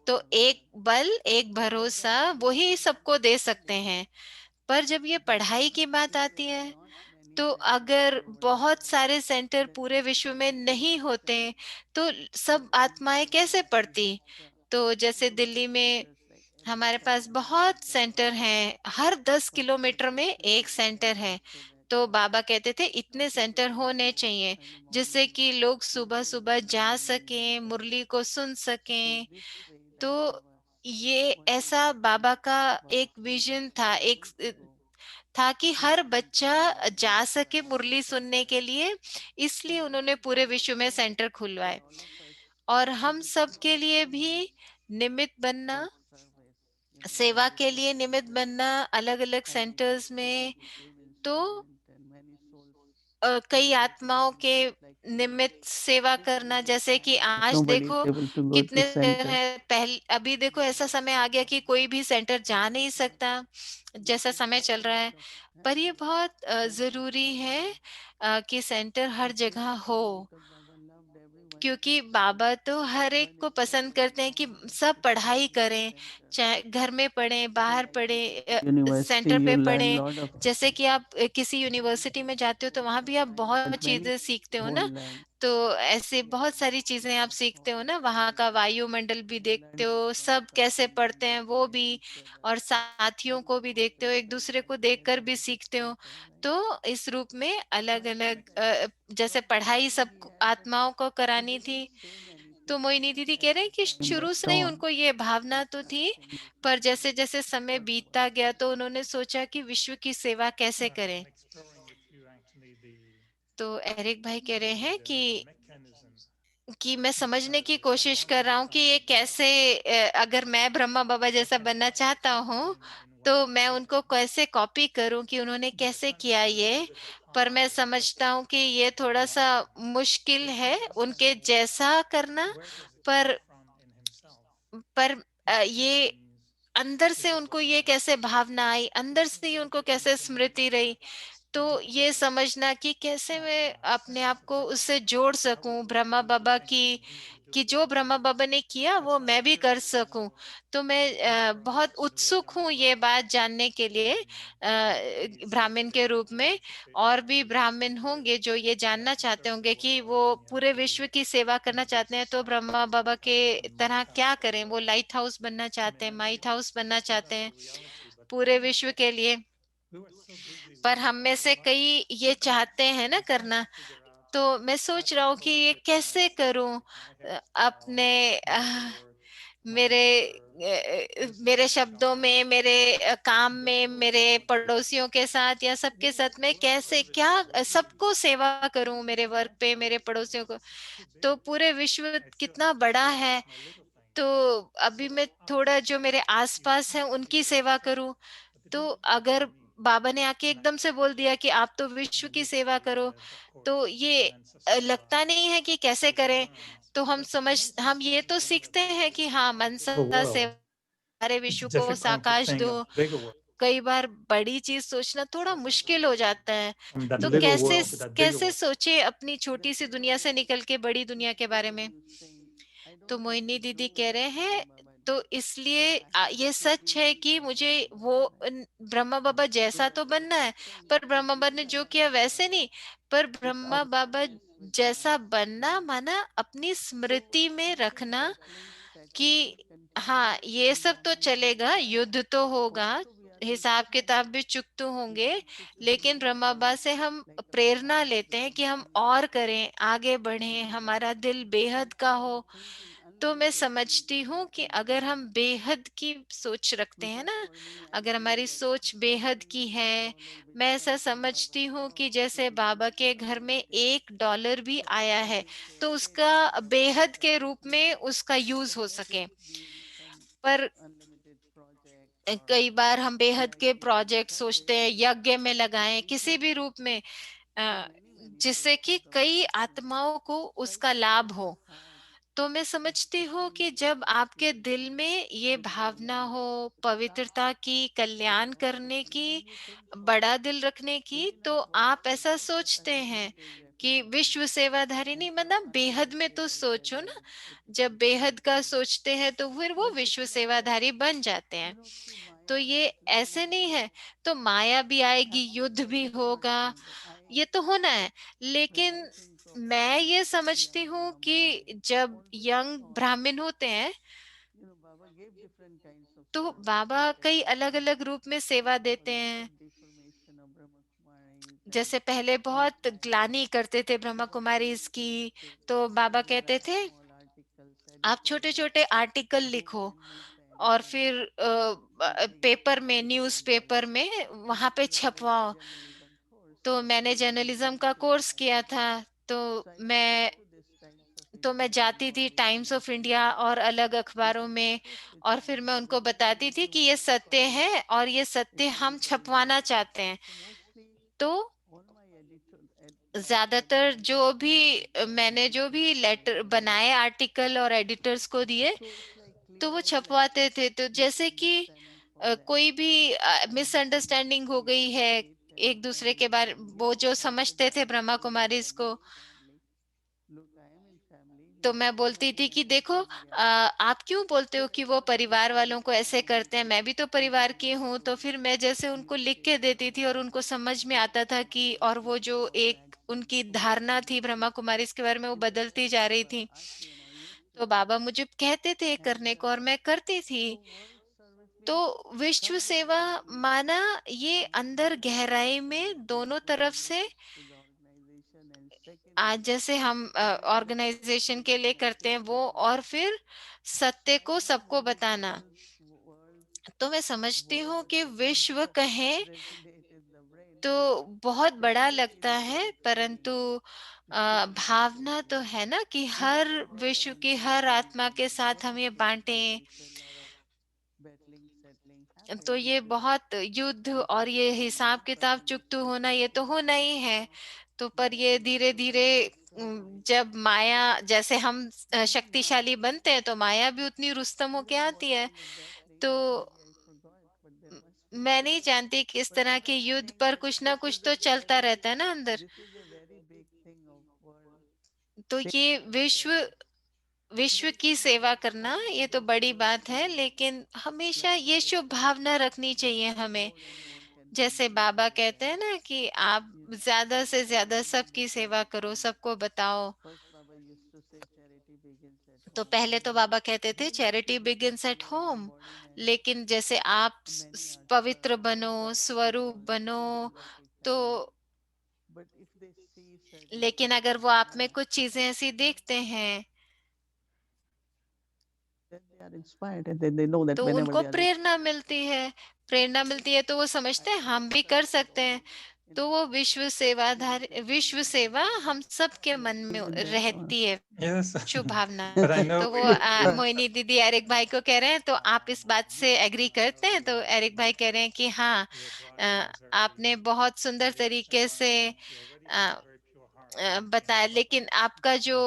तो एक बल, एक भरोसा वही सबको दे सकते हैं। पर जब ये पढ़ाई की बात आती है तो अगर बहुत सारे सेंटर पूरे विश्व में नहीं होते तो सब आत्माएं कैसे पढ़ती? तो जैसे दिल्ली में हमारे पास बहुत सेंटर हैं, हर 10 किलोमीटर में एक सेंटर है। तो बाबा कहते थे इतने सेंटर होने चाहिए जिससे कि लोग सुबह सुबह जा सकें, मुरली को सुन सकें। तो ये ऐसा बाबा का एक विजन था, एक था कि हर बच्चा जा सके मुरली सुनने के लिए, इसलिए उन्होंने पूरे विश्व में सेंटर खुलवाए। और हम सब के लिए भी निमित्त बनना, सेवा के लिए निमित्त बनना अलग अलग सेंटर्स में, तो कई आत्माओं के निमित्त सेवा करना। जैसे कि आज देखो कितने हैं, पहले अभी देखो ऐसा समय आ गया कि कोई भी सेंटर जा नहीं सकता जैसा समय चल रहा है। पर ये बहुत जरूरी है कि सेंटर हर जगह हो, क्योंकि बाबा तो हर एक को पसंद करते हैं कि सब पढ़ाई करें, चाहे घर में पढ़ें, बाहर पढ़ें, सेंटर पे पढ़ें। जैसे कि आप किसी यूनिवर्सिटी में जाते हो तो वहां भी आप बहुत चीजें सीखते हो ना। तो ऐसे बहुत सारी चीजें आप सीखते हो ना, वहाँ का वायुमंडल भी देखते हो, सब कैसे पढ़ते हैं वो भी, और साथियों को भी देखते हो, एक दूसरे को देखकर भी सीखते हो। तो इस रूप में अलग अलग जैसे पढ़ाई सब आत्माओं को करानी थी। तो मोहिनी दीदी कह रहे हैं कि शुरू से ही उनको ये भावना तो थी, पर जैसे जैसे समय बीतता गया तो उन्होंने सोचा कि विश्व की सेवा कैसे करें। I'm exploring with you actually तो एरिक भाई कह रहे हैं the mechanism कि मैं समझने की कोशिश कर रहा हूँ कि ये कैसे, अगर मैं ब्रह्मा बाबा जैसा बनना चाहता हूँ तो मैं उनको कैसे कॉपी करूं कि उन्होंने कैसे किया ये। पर मैं समझता हूँ कि ये थोड़ा सा मुश्किल है उनके जैसा करना। where does it come पर from in himself? पर That ये means अंदर से उनको ये कैसे भावना आई, अंदर से ही उनको कैसे स्मृति रही। तो ये समझना कि कैसे मैं अपने आप को उससे जोड़ सकूं ब्रह्मा बाबा की, कि जो ब्रह्मा बाबा ने किया वो मैं भी कर सकूं। तो मैं बहुत उत्सुक हूँ ये बात जानने के लिए, ब्राह्मण के रूप में। और भी ब्राह्मण होंगे जो ये जानना चाहते होंगे कि वो पूरे विश्व की सेवा करना चाहते हैं तो ब्रह्मा बाबा के तरह क्या करें। वो लाइट हाउस बनना चाहते हैं, माइट हाउस बनना चाहते हैं पूरे विश्व के लिए। पर हम में से कई ये चाहते हैं ना करना। तो मैं सोच रहा हूँ कि ये कैसे करूं, अपने मेरे शब्दों में, मेरे काम में, मेरे पड़ोसियों के साथ या सबके साथ में कैसे क्या सबको सेवा करूं, मेरे वर्क पे मेरे पड़ोसियों को। तो पूरे विश्व कितना बड़ा है, तो अभी मैं थोड़ा जो मेरे आसपास है उनकी सेवा करूं। तो अगर बाबा ने आके एकदम से बोल दिया कि आप तो विश्व की सेवा करो, तो ये लगता नहीं है कि कैसे करें। तो हम ये तो सीखते हैं कि हाँ मनसा से सारे विश्व को साकाश दो। कई बार बड़ी चीज सोचना थोड़ा मुश्किल हो जाता है। तो कैसे कैसे सोचे अपनी छोटी सी दुनिया से निकल के बड़ी दुनिया के बारे में। तो मोहिनी दीदी कह रहे हैं तो इसलिए ये सच है कि मुझे वो ब्रह्मा बाबा जैसा तो बनना है, पर ब्रह्मा बाबा ने जो किया वैसे नहीं, पर ब्रह्मा बाबा जैसा बनना माना अपनी स्मृति में रखना कि हाँ ये सब तो चलेगा, युद्ध तो होगा, हिसाब किताब भी चुकते होंगे, लेकिन ब्रह्मा बाबा से हम प्रेरणा लेते हैं कि हम और करें, आगे बढ़ें, हमारा दिल बेहद का हो। तो मैं समझती हूँ कि अगर हम बेहद की सोच रखते हैं ना, अगर हमारी सोच बेहद की है, मैं ऐसा समझती हूँ कि जैसे बाबा के घर में $1 भी आया है तो उसका बेहद के रूप में उसका यूज हो सके। पर कई बार हम बेहद के प्रोजेक्ट सोचते हैं, यज्ञ में लगाएं, किसी भी रूप में, अ, जिससे कि कई आत्माओं को उसका लाभ हो। तो मैं समझती हूँ कि जब आपके दिल में ये भावना हो पवित्रता की, कल्याण करने की, बड़ा दिल रखने की, तो आप ऐसा सोचते हैं कि विश्व सेवाधारी, नहीं मतलब बेहद में तो सोचो ना, जब बेहद का सोचते हैं तो फिर वो विश्व सेवाधारी बन जाते हैं। तो ये ऐसे नहीं है, तो माया भी आएगी, युद्ध भी होगा, ये तो होना है। लेकिन मैं ये समझती हूँ कि जब यंग ब्राह्मण होते हैं तो बाबा कई अलग अलग रूप में सेवा देते हैं। जैसे पहले बहुत ग्लानि करते थे ब्रह्मा कुमारी इसकी, तो बाबा कहते थे आप छोटे छोटे आर्टिकल लिखो और फिर पेपर में, न्यूज़ पेपर में वहां पे छपवाओ। तो मैंने जर्नलिज्म का कोर्स किया था, तो मैं मैं जाती थी टाइम्स ऑफ इंडिया और अलग अखबारों में, और फिर मैं उनको बताती थी कि ये सत्य है और ये सत्य हम छपवाना चाहते हैं। तो ज्यादातर जो भी मैंने जो भी लेटर बनाए आर्टिकल और एडिटर्स को दिए, तो वो छपवाते थे। तो जैसे कि कोई भी मिसअंडरस्टैंडिंग हो गई है एक दूसरे के बारे, वो जो समझते थे ब्रह्मा कुमारी इसको, तो मैं बोलती थी कि देखो आप क्यों बोलते हो कि वो परिवार वालों को ऐसे करते हैं, मैं भी तो परिवार की हूँ। तो फिर मैं जैसे उनको लिख के देती थी और उनको समझ में आता था कि, और वो जो एक उनकी धारणा थी ब्रह्मा कुमारी इसके बारे में वो बदलती जा रही थी। तो बाबा मुझे कहते थे करने को और मैं करती थी। तो विश्व सेवा माना ये अंदर गहराई में दोनों तरफ से, आज जैसे हम ऑर्गेनाइजेशन के लिए करते हैं वो, और फिर सत्य को सबको बताना। तो मैं समझती हूँ कि विश्व कहें तो बहुत बड़ा लगता है, परंतु भावना तो है ना कि हर विश्व की हर आत्मा के साथ हम ये बांटें। तो ये बहुत युद्ध और ये हिसाब किताब चुकतू होना, ये तो होना ही है। तो पर ये धीरे धीरे जब माया, जैसे हम शक्तिशाली बनते हैं तो माया भी उतनी रुस्तम होके आती है। तो मैं नहीं जानती किस तरह के युद्ध, पर कुछ ना कुछ तो चलता रहता है ना अंदर। तो ये विश्व विश्व की सेवा करना ये तो बड़ी बात है, लेकिन हमेशा ये शुभ भावना रखनी चाहिए हमें। जैसे बाबा कहते हैं ना कि आप ज्यादा से ज्यादा सबकी सेवा करो, सबको बताओ। तो पहले तो बाबा कहते थे चैरिटी बिगिंस एट होम, लेकिन जैसे आप पवित्र बनो, स्वरूप बनो, तो लेकिन अगर वो आप में कुछ चीजें ऐसी देखते हैं तो उनको प्रेरणा मिलती है, प्रेरणा मिलती है तो वो समझते हैं हम भी कर सकते हैं। तो वो विश्व सेवा हम सबके मन में रहती है, Yes, Shubh Bhavna. but I know तो वो मोहिनी दीदी एरिक भाई को कह रहे हैं, तो आप इस बात से एग्री करते हैं? तो एरिक भाई कह रहे हैं कि हाँ, आपने बहुत सुंदर तरीके से बताया, लेकिन आपका जो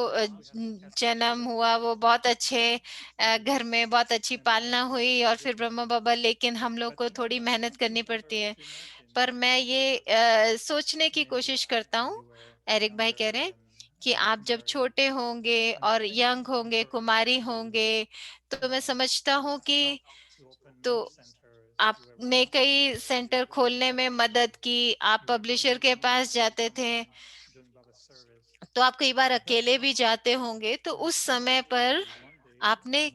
जन्म हुआ वो बहुत अच्छे घर में, बहुत अच्छी पालना हुई और फिर ब्रह्मा बाबा, लेकिन हम लोग को थोड़ी मेहनत करनी पड़ती है। पर मैं ये सोचने की कोशिश करता हूँ, एरिक भाई कह रहे हैं कि आप जब छोटे होंगे और यंग होंगे, कुमारी होंगे, तो मैं समझता हूँ कि to open तो more centers. You were आपने कई सेंटर खोलने में मदद की, आप you were पब्लिशर के alone पास जाते थे, sometimes doing a lot of service. तो आप कई बार अकेले भी जाते होंगे, तो उस समय पर One day, आपने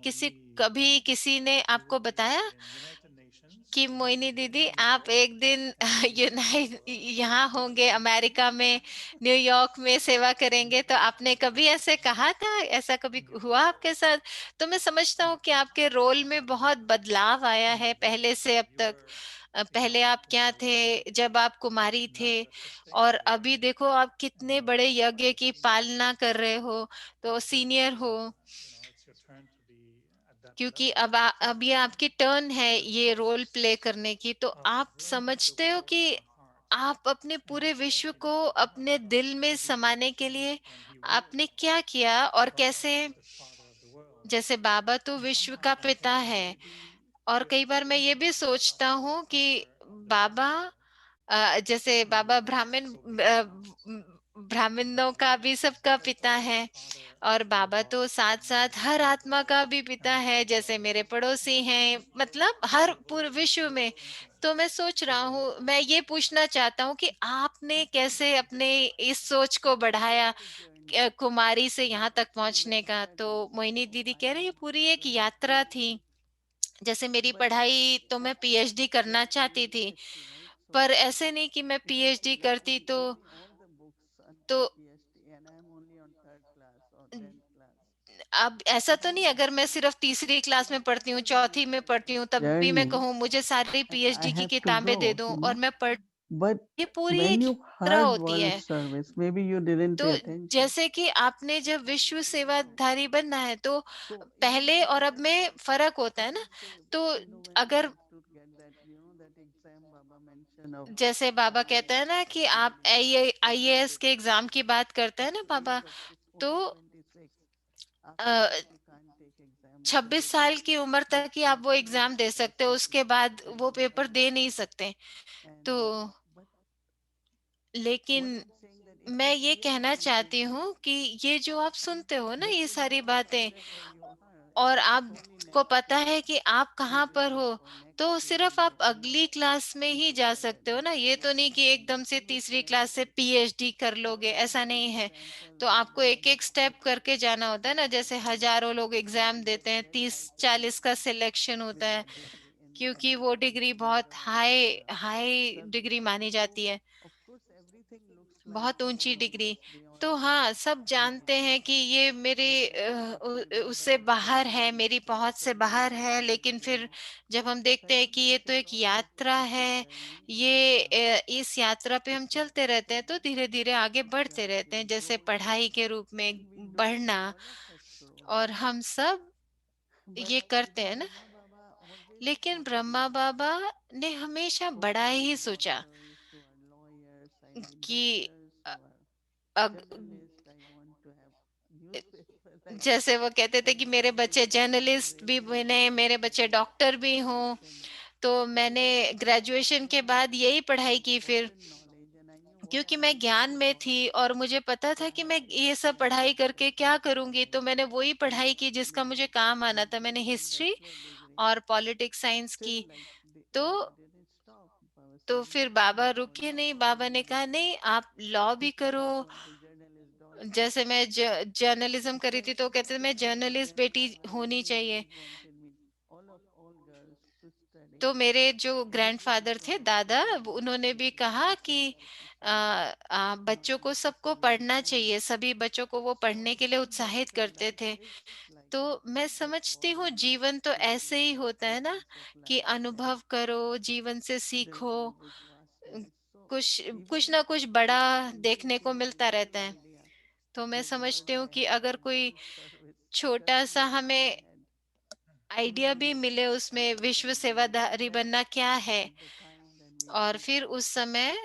कभी किसी ने you आपको will be बताया in United Nations कि and you will Moini be दीदी in New आप York एक दिन helping the यूनाइट world. यहाँ होंगे अमेरिका में, न्यूयॉर्क में सेवा करेंगे, तो आपने कभी ऐसे कहा था, ऐसा कभी हुआ आपके साथ? तो मैं समझता हूँ कि आपके रोल में बहुत बदलाव आया है पहले से अब You तक। were पहले आप क्या थे जब आप कुमारी थे, not just a stay और at home अभी देखो आप कितने बड़े यज्ञ की wife. पालना कर रहे हो, तो सीनियर हो, It's your turn to be at that क्योंकि level अब ये आपकी टर्न है ये रोल प्ले करने की, तो of आप bringing the समझते हो world कि to our heart. आप अपने पूरे विश्व को अपने दिल में समाने के लिए And he will. आपने क्या किया और Baba कैसे? is the father of the world. जैसे बाबा तो And विश्व sometimes का I पिता think है, maybe और his कई बार मैं ये भी position सोचता of हूँ कि father of the Baba world जैसे बाबा ब्राह्मण so beyond ब्राह्मणों का भी सबका पिता है, father और of बाबा तो साथ साथ हर आत्मा का भी पिता है, जैसे मेरे पड़ोसी हैं, मतलब हर पूरे विश्व में। तो मैं सोच रहा हूँ, मैं ये पूछना चाहता हूँ कि आपने कैसे अपने इस सोच को बढ़ाया कुमारी से यहाँ तक पहुंचने का? तो मोहिनी दीदी कह रही है पूरी एक यात्रा थी। जैसे मेरी पढ़ाई तो मैं पीएचडी करना चाहती थी, पर ऐसे नहीं कि मैं पीएचडी करती तो and I'm only on third class or 10th class. अब ऐसा तो नहीं अगर मैं सिर्फ तीसरी क्लास में पढ़ती हूँ, चौथी में पढ़ती हूँ, तब भी मैं Journey कहूँ मुझे सारी and I पीएचडी की have to किताबें दे grow, दो you और know. मैं पढ़, But ये पूरी when एक you यात्रा heard होती world है। service, maybe you didn't तो pay attention. जैसे कि आपने जब विश्व सेवाधारी बनना है, तो So even पहले I और अब heard में that फर्क होता है ना। people say, तो when you अगर have to get that, that exam Baba mentioned of जैसे बाबा कहते हैं ना कि आप IAS, आईएएस के एग्जाम की बात करते हैं ना at the Baba, age of तो only 26. After that, you can't take exam because 26 it साल will की उम्र तक ही आप वो destructive एग्जाम दे सकते हो, उसके बाद and वो you पेपर have दे नहीं सकते। तो and but लेकिन what I'm saying that if you मैं ये really कहना want to चाहती grow, हूँ कि ये जो आप सुनते हो ना but ये you सारी know बातें, wherever you are, और it's only आपको next पता year है कि आप कहाँ पर result हो, or next तो year सिर्फ आप that अगली क्लास में ही जा सकते हो ना। ये तो नहीं कि एकदम से तीसरी क्लास से पीएचडी कर लोगे, ऐसा नहीं है। तो आपको एक एक स्टेप करके जाना होता है ना। जैसे हजारों लोग एग्जाम देते हैं, 30-40 का सिलेक्शन होता है, क्योंकि वो डिग्री बहुत हाई हाई डिग्री मानी जाती है, of course everything looks like बहुत ऊंची डिग्री। that's beyond तो हाँ, सब जानते हैं कि ये मेरे उससे बाहर है, मेरी पहुंच से बाहर है, लेकिन फिर जब हम देखते हैं कि ये तो एक यात्रा है, ये इस यात्रा पे हम चलते रहते हैं, तो धीरे धीरे आगे बढ़ते रहते हैं, जैसे पढ़ाई के रूप में बढ़ना, और हम सब but ये करते हैं ना। Brahma Baba always लेकिन supported ब्रह्मा me. बाबा ने हमेशा Who बड़ा are ही सोचा doctors, who are lawyers, I need कि doctors, who are अग, journalists, I want to have newspaper, I want जैसे वो कहते थे कि मेरे everything बच्चे become जर्नलिस्ट भी very बने, मेरे बच्चे डॉक्टर भी हों। education. तो So मैंने because I had, ग्रेजुएशन के बाद यही पढ़ाई की फिर, certain knowledge and I knew what क्योंकि I मैं want to ज्ञान do में for थी my और मुझे पता था कि मैं life. ये सब And पढ़ाई that's करके what I क्या did. करूंगी, I तो मैंने वही did पढ़ाई की जिसका my मुझे काम आना था। मैंने BA and history bachelor degree. और पॉलिटिक्स साइंस Still, की। like, तो Baba didn't stop. Baba तो said, फिर no, बाबा go for रुके नहीं, law, बाबा ने go कहा नहीं आप लॉ भी करो। become the journalist daughter. जैसे मैं जर्नलिज्म So करी थी, तो कहते थे मैं every जर्नलिस्ट parent बेटी होनी चाहिए। wanted me, all girls to study. तो मेरे जो And we ग्रैंडफादर also थे have दादा, certain उन्होंने भी responsibility कहा to कि survive society, बच्चों को to सबको survive पढ़ना home. चाहिए, सभी बच्चों को वो So पढ़ने I के लिए felt that उत्साहित करते life थे। is like तो that, मैं just समझती हूँ follow जीवन तो the ऐसे ही होता है ना, sequence of कि life, and अनुभव करो, जीवन से there's सीखो, always vastness. So कुछ even कुछ ना कुछ बड़ा people thinking देखने को small, मिलता little रहता है। idea, तो मैं the word समझती I हूँ कि had अगर in कोई world service छोटा सा suddenly in my हमें head, आइडिया भी even मिले उसमें विश्व when we सेवाधारी left बनना क्या है, at the time when we और took फिर उस समय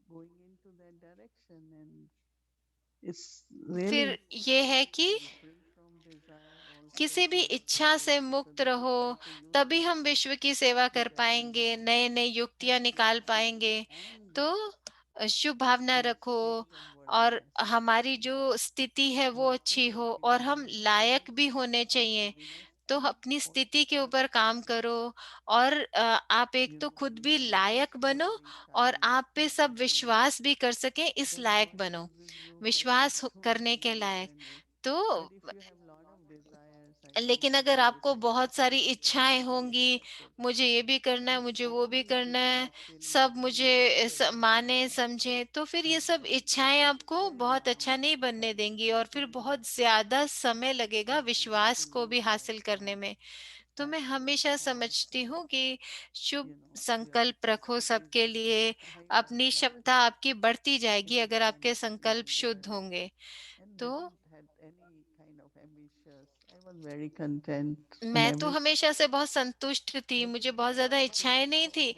going into that direction, and it's really फिर ये है कि be free from desire also किसी भी for the इच्छा service, से because मुक्त if you रहो, try to use तभी that हम विश्व की सेवा you कर get पाएंगे, results. नए नए युक्तियां And निकाल पाएंगे। and तो शुभ भावना to रखो, change and और हमारी जो स्थिति है वो अच्छी हो और हम लायक भी होने चाहिए। तो अपनी स्थिति के ऊपर काम करो और आप एक तो खुद भी लायक बनो और आप पे सब विश्वास भी कर सकें, इस लायक बनो, विश्वास करने के लायक। तो लेकिन अगर आपको बहुत सारी इच्छाएं होंगी, मुझे ये भी करना है, मुझे वो भी करना है, सब मुझे माने समझे, तो फिर ये सब इच्छाएं आपको बहुत अच्छा नहीं बनने देंगी और फिर बहुत ज्यादा समय लगेगा विश्वास को भी हासिल करने में। तो मैं हमेशा समझती हूँ कि शुभ संकल्प रखो सबके लिए, अपनी क्षमता आपकी बढ़ती जाएगी अगर आपके संकल्प शुद्ध होंगे। तो मैं तो हमेशा से बहुत संतुष्ट थी, मुझे बहुत ज्यादा इच्छाएं नहीं थी,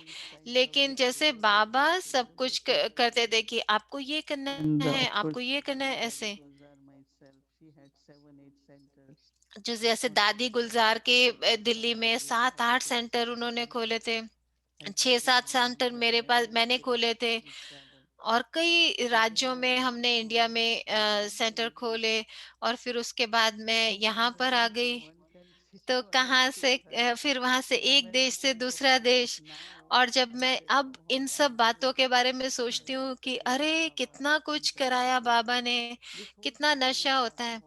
लेकिन जैसे बाबा सब कुछ करते थे कि आपको ये करना है, आपको ये करना है, ऐसे। जो जैसे दादी गुलजार के दिल्ली में 7-8 सेंटर उन्होंने खोले थे, 6-7 सेंटर मेरे पास मैंने खोले थे, और कई राज्यों में हमने इंडिया में सेंटर खोले, और फिर उसके बाद मैं यहाँ पर आ गई। तो कहाँ से फिर वहां से एक देश से दूसरा देश, और जब मैं अब इन सब बातों के बारे में सोचती हूँ कि अरे कितना कुछ कराया बाबा ने, कितना नशा होता है,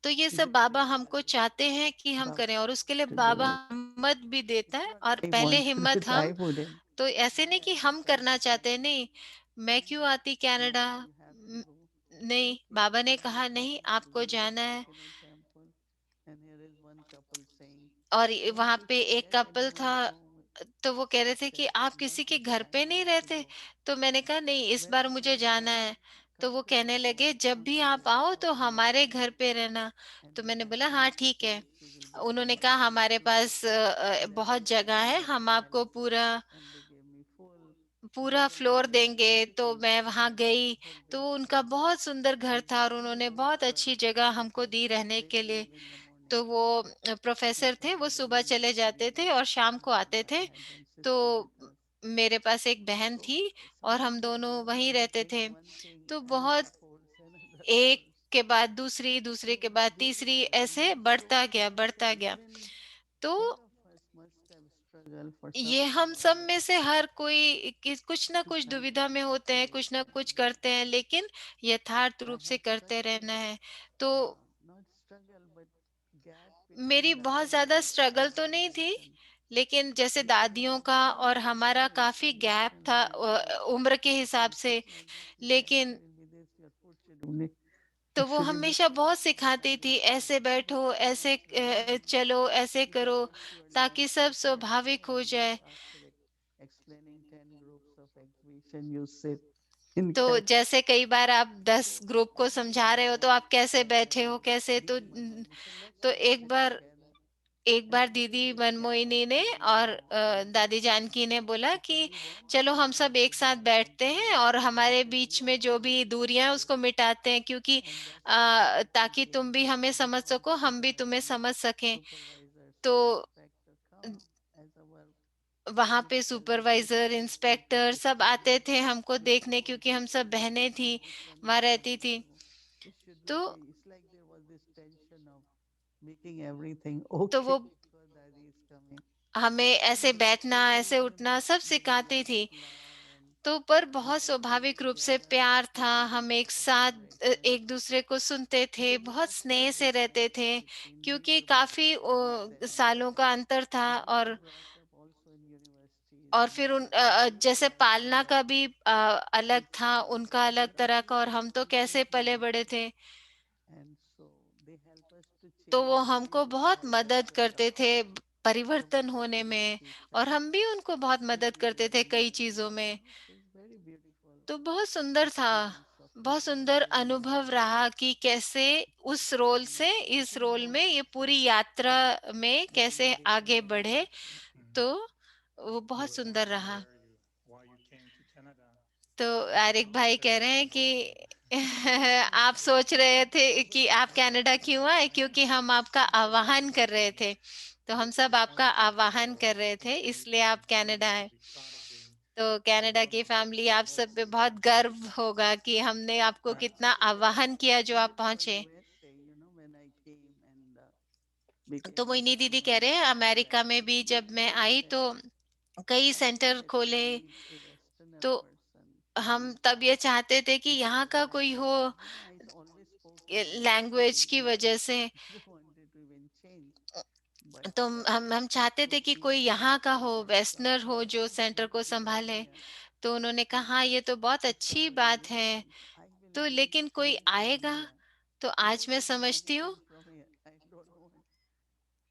तो ये सब बाबा हमको चाहते हैं कि हम करें, और उसके लिए बाबा हिम्मत भी देता है, और पहले हिम्मत हम, तो ऐसे नहीं कि हम करना चाहते हैं, नहीं, मैं क्यों आती कनाडा, नहीं, बाबा ने कहा नहीं आपको जाना है। और वहां पे एक कपल था, तो वो कह रहे थे कि आप किसी के घर पे नहीं रहते, तो मैंने कहा नहीं इस बार मुझे जाना है। तो वो कहने लगे जब भी आप आओ तो हमारे घर पे रहना। तो मैंने बोला हाँ ठीक है। उन्होंने कहा हमारे पास बहुत जगह है, हम आपको पूरा पूरा फ्लोर देंगे। तो मैं वहां गई, तो उनका बहुत सुंदर घर था और उन्होंने बहुत अच्छी जगह हमको दी रहने के लिए। तो वो प्रोफेसर थे, वो सुबह चले जाते थे और शाम को आते थे। तो मेरे पास एक बहन थी और हम दोनों वहीं रहते थे। तो बहुत, एक के बाद दूसरी, दूसरे के बाद तीसरी, ऐसे बढ़ता गया बढ़ता गया। तो ये हम सब में से हर कोई कुछ ना कुछ दुविधा में होते हैं, कुछ ना कुछ करते हैं, लेकिन यथार्थ रूप से करते रहना है। तो मेरी बहुत ज्यादा स्ट्रगल तो नहीं थी, लेकिन जैसे दादियों का और हमारा काफी गैप था उम्र के हिसाब से, लेकिन तो वो हमेशा बहुत सिखाती थी, ऐसे बैठो, ऐसे चलो, ऐसे करो, ताकि सब स्वाभाविक हो जाए। तो जैसे कई बार आप 10 ग्रुप को समझा रहे हो तो आप कैसे बैठे हो, कैसे, तो एक बार दीदी मनमोहिनी ने और दादी जानकी ने बोला कि चलो हम सब एक साथ बैठते हैं और हमारे बीच में जो भी दूरियां उसको मिटाते हैं, क्योंकि ताकि तुम भी हमें समझ सको, हम भी तुम्हें समझ सकें। तो वहां पे सुपरवाइजर, इंस्पेक्टर सब आते थे हमको देखने, क्योंकि हम सब बहनें थी, वहां रहती थी। तो वो हमें ऐसे बैठना, ऐसे उठना सब सिखाती थी। तो पर बहुत स्वाभाविक रूप से प्यार था, हम एक साथ एक दूसरे को सुनते थे, बहुत स्नेह से रहते थे, क्योंकि काफी सालों का अंतर था। और फिर जैसे पालना का भी अलग था, उनका अलग तरह का, और हम तो कैसे पले बड़े थे। तो वो हमको बहुत मदद करते थे परिवर्तन होने में, और हम भी उनको बहुत मदद करते थे कई चीजों में। तो बहुत सुंदर था, बहुत सुंदर अनुभव रहा कि कैसे उस रोल से इस रोल में, ये पूरी यात्रा में कैसे आगे बढ़े। तो वो बहुत सुंदर Why रहा। were you? Why you came to Canada? तो You आरिक know, भाई कह रहे हैं कि आप सोच रहे थे कि आप कनाडा क्यों आए, क्योंकि हम आपका आह्वान कर रहे थे, तो हम सब आपका आह्वान कर रहे थे, इसलिए आप कनाडा आए। तो कनाडा की फैमिली आप सब पे बहुत गर्व होगा कि हमने आपको कितना आह्वान किया जो आप Even for पहुंचे। USA, when I came and became तो a मोइनी दीदी कह रहे student हैं in अमेरिका में भी Calgary, जब मैं they आई said, तो कई I would centre like to खोले। meet a Westerner तो person to हम teach तब ये चाहते थे कि यहाँ because का कोई हो I always spoke English language की fluently, वजह so से। I don't wanted to even change. But तो हम चाहते थे through कि कोई feedback, यहाँ का they हो said, वेस्टनर हो "Pratima, जो that's a सेंटर को very good संभाले। idea. तो उन्होंने कहा But हाँ ये तो बहुत if अच्छी somebody बात है। listens, I will तो meet लेकिन कोई them in आएगा। India. तो आज They मैं don't know समझती हूँ, anything from here. I don't know.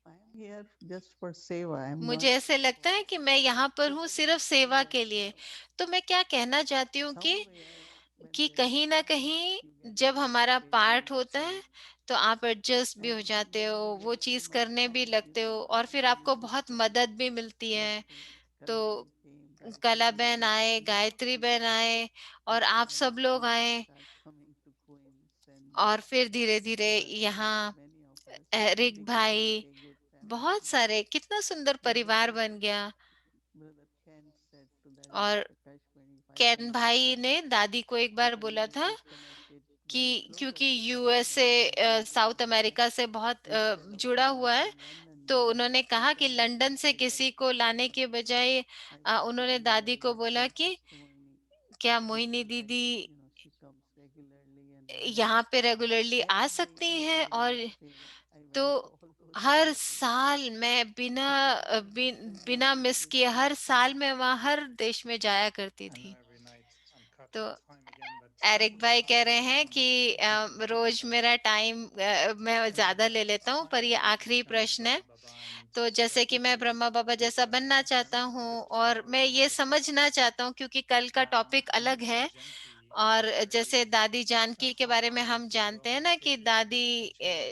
I am here just for seva. I am मुझे not ऐसे here लगता for. है कि मैं यहाँ पर So हूँ what I'm सिर्फ saying सेवा is, के लिए। तो मैं क्या कहना चाहती हूँ somewhere when कि there is कहीं ना service, कहीं you get जब हमारा adjusted, पार्ट you होता है तो आप एडजस्ट भी हो and जाते when हो, you वो get so चीज much करने भी help, you लगते हो think, और फिर why we आपको should बहुत stop. मदद भी मिलती Like है। तो Kalamani came, कला Gayatri ji बहन came, आए, a lot of गायत्री बहन people, आए और and आप then सब लोग people आए। start coming to Queens, and और फिर धीरे धीरे Bharat and यहाँ many of us, so we Rick became like भाई, a good बहुत family. सारे, कितना सुंदर And then परिवार like बन गया। Brother Ken said to that और Prakash Mani, if I can cannot भाई ने दादी को एक बार keep बोला था myself connected very कि closer क्योंकि to them, then USA I will do south that. America से बहुत Instead of जुड़ा coming हुआ है। from London, तो maybe उन्होंने कहा कि September लंदन से 25th, किसी को लाने के बजाय I will put उन्होंने you दादी guys को at बोला Church of कि Sumoini क्या so मोहिनी that दीदी she comes regularly and then यहाँ पे रेगुलरली and आ I सकती made हैं। और everything. I तो went to all those her places. साल मैं बिना So that was the बिना symbolic मिस किए हर gestation. साल मैं वहाँ हर देश में जाया करती I know थी। every night I'm cut तो for time again, but Eric भाई last कह रहे question हैं on कि what you spoke रोज about. मेरा टाइम मैं ज्यादा ले लेता हूँ, पर ये Aspiring to आखिरी become प्रश्न है। Brahma Baba, and तो there जैसे are कि मैं people ब्रह्मा बाबा with जैसा बनना चाहता different हूँ और powers मैं and ये different समझना चाहता हूँ क्योंकि कल का टॉपिक I know अलग है। Dadi Janki और जैसे very दादी जानकी के बारे में heartfelt हम and जानते well हैं ना कि meditated दादी children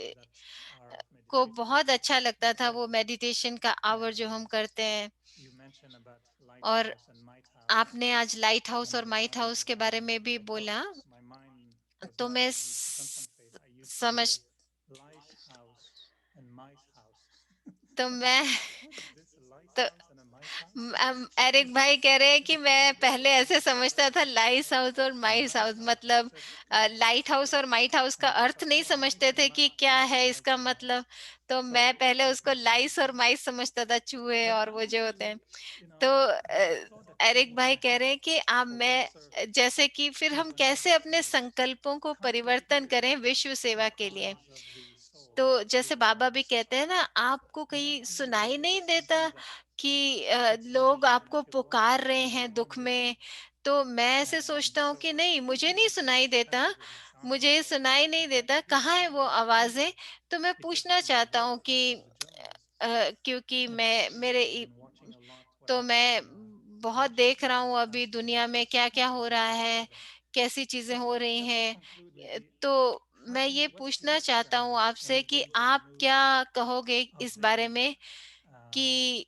that are को meditators बहुत अच्छा लगता था वो incredibly. मेडिटेशन का आवर जो हम And करते हैं। you mentioned about और lighthouse and might house, आपने आज लाइट हाउस and और as माइट हाउस के बारे में भी I बोला। talked, my mind was तो not मैं easy to concentrate. I used to समझ hear lighthouse and might house. तो मैं What is this, a तो lighthouse and a might house? So Eric भाई कह रहे हैं कि मैं पहले ऐसे समझता था लाइट हाउस और might house, mice house, I मतलब said, what can it light house possibly और माइट हाउस का and they अर्थ said, नहीं oh, समझते थे कि क्या mice है and इसका mighty मतलब। mice. तो मैं So पहले it उसको was लाइस और माइस समझता था, चूहे but और I वो want जो to, होते हैं। you तो know, this thought that came Eric into भाई my कह head रहे हैं कि आप for world मैं service जैसे कि फिर is हम when I कैसे अपने describe संकल्पों को come to परिवर्तन hear करें विश्व the सेवा के लिए। cries of the soul तो through जैसे the बाबा भी voice. कहते हैं ना, आपको And that कहीं to me सुनाई नहीं is देता something that कि puts me लोग in आपको like a पुकार vortex रहे in my हैं own दुख wisdom. में। तो मैं ऐसे And सोचता हूँ so कि नहीं, मुझे maybe नहीं this सुनाई देता, depends with the sound. मुझे So सुनाई नहीं if that देता, hits कहाँ है वो you, let me आवाजें। know. तो मैं Because पूछना in चाहता हूँ both कि of the journeys, क्योंकि मैं and मेरे I've been watching a lot what तो happened मैं in बहुत देख Washington रहा and हूँ अभी दुनिया transformation में is क्या क्या हो completely रहा है, different. कैसी चीजें So हो रही just to हैं। conclude, maybe तो how मैं do you, ये what's your पूछना चाहता हूँ experience when आपसे you कि go into the आप mood क्या कहोगे of इस बारे being, में कि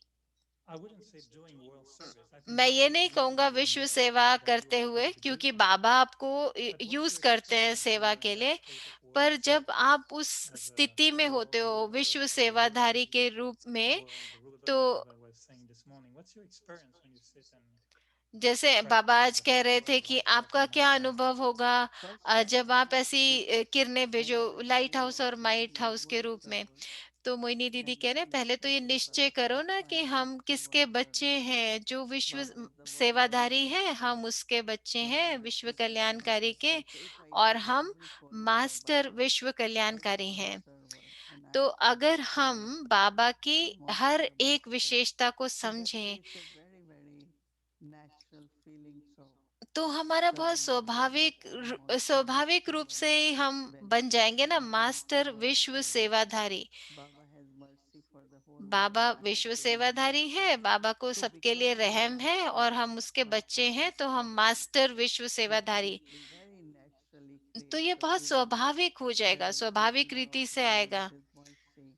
I wouldn't say doing world service. I think मैं God ये is नहीं using कहूंगा you विश्व more सेवा than you करते are हुए, trying to do क्योंकि so. बाबा आपको But what's यूज your करते हैं experience when सेवा you're in के that लिए। state of world पर जब service आप उस as a स्थिति में world होते हो ruler विश्व or सेवाधारी के रूप में, world ruler, तो as Baba was saying this morning? What's your experience when you sit and जैसे बाबा practice आज the कह रहे four थे कि lighthouse आपका and क्या lighthouse? अनुभव होगा first जब आप ऐसी see, किरणें I भेजो always light feel house like और माइट हाउस के world रूप में। servers तो मोइनी दीदी can कह रहे हैं be पहले तो ये effective निश्चय at करो ना कि inspiring हम किसके someone's बच्चे service. हैं, जो विश्व Baba is the world सेवाधारी service हैं expert. हम उसके बच्चे So हैं when I विश्व sit there and कल्याणकारी just के, say, so if I और go हम every corner of the master Bible, विश्व I कल्याणकारी become a हैं। server and I तो start अगर हम serving बाबा की small हर step by एक step. विशेषता को So that समझें, gives a very, very natural feelings of तो हमारा बहुत serving others that I am also स्वाभाविक रूप master से ही हम बन beneficiary. जाएंगे ना I am also master world विश्व server. सेवाधारी। Baba has mercy for the whole world. Baba I have विश्व to be his सेवाधारी bachcha. है, बाबा को So सबके लिए becoming a रहम है master और हम उसके बच्चे हैं, तो हम automatically, मास्टर विश्व सेवाधारी। intuitively, very naturally तो creates ये the बहुत feeling स्वाभाविक हो that जाएगा, I'm स्वाभाविक taking रीति out से Baba with आएगा। his mercy.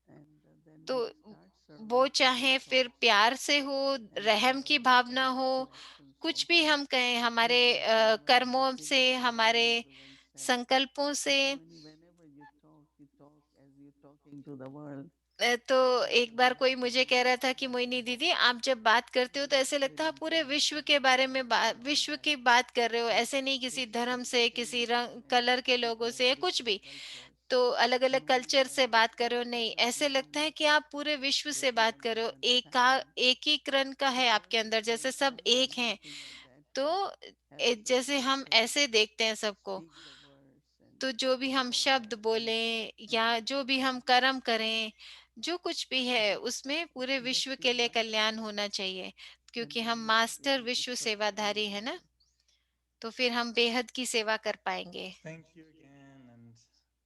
And then तो we start वो serving चाहे without फिर thought. प्यार से हो, And रहम की भावना हो, through actions कुछ भी also. हम कहें, You हमारे guys remember the कर्मों से, famous line हमारे Uncle once said, संकल्पों से। Mr. Mani, whenever you talk as you're talking to the world, तो एक बार कोई you मुझे know, कह रहा था कि मोइनी दीदी, आप जब बात करते हो तो ऐसे लगता है आप पूरे experiences विश्व के बारे में and विश्व that की बात कर रहे हो, ऐसे नहीं किसी it's धर्म it's से, किसी very रंग कलर के लोगों से या कुछ different भी, cultures, तो अलग अलग knowing कल्चर that से this बात कर रहे हो, नहीं, culture ऐसे लगता है belongs कि आप पूरे विश्व that से we बात are कर रहे हो, one family. एकीकरण का So है आपके wherever अंदर, we जैसे सब are एक हैं। looking at that, तो helps us जैसे हम to ऐसे देखते हैं सबको, speak the words and तो जो भी हम perform शब्द that बोलें या जो भी हम intention. कर्म करें, जो कुछ भी है उसमें पूरे The विश्व के लिए seva कल्याण होना चाहिए, and क्योंकि हम then we मास्टर can विश्व serve सेवाधारी है ना, everybody. तो फिर हम बेहद की सेवा कर पाएंगे। Thank you again, and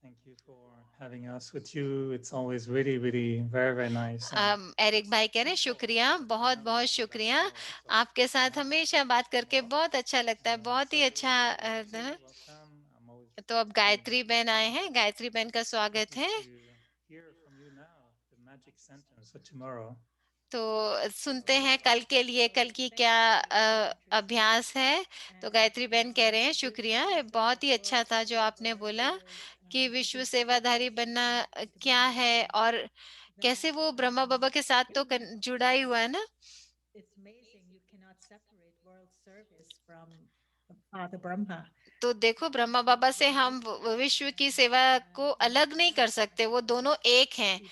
thank you for having us with you. It's always really, really very, very nice. And Eric भाई कह रहे हैं, please go शुक्रिया, बहुत whenever बहुत you would like शुक्रिया, to go. So आपके साथ yeah, हमेशा बात करके well, बहुत अच्छा लगता है, बहुत ही Sarvi, अच्छा Gayatri, ना? welcome. I'm always तो अब really गायत्री happy बहन to आए हैं, गायत्री बहन का स्वागत happy है। to hear from you now. The magic sentence for tomorrow. तो सुनते हैं कल के लिए, कल की क्या अभ्यास है। तो गायत्री बहन कह रहे हैं, शुक्रिया, ये बहुत ही अच्छा था जो आपने बोला कि विश्व सेवाधारी बनना क्या है, और कैसे वो ब्रह्मा बाबा के साथ तो जुड़ा ही हुआ है ना। it's amazing. You cannot separate world service from Father Brahma. तो देखो, ब्रह्मा बाबा से हम विश्व की सेवा को अलग नहीं कर सकते, वो दोनों एक हैं। Even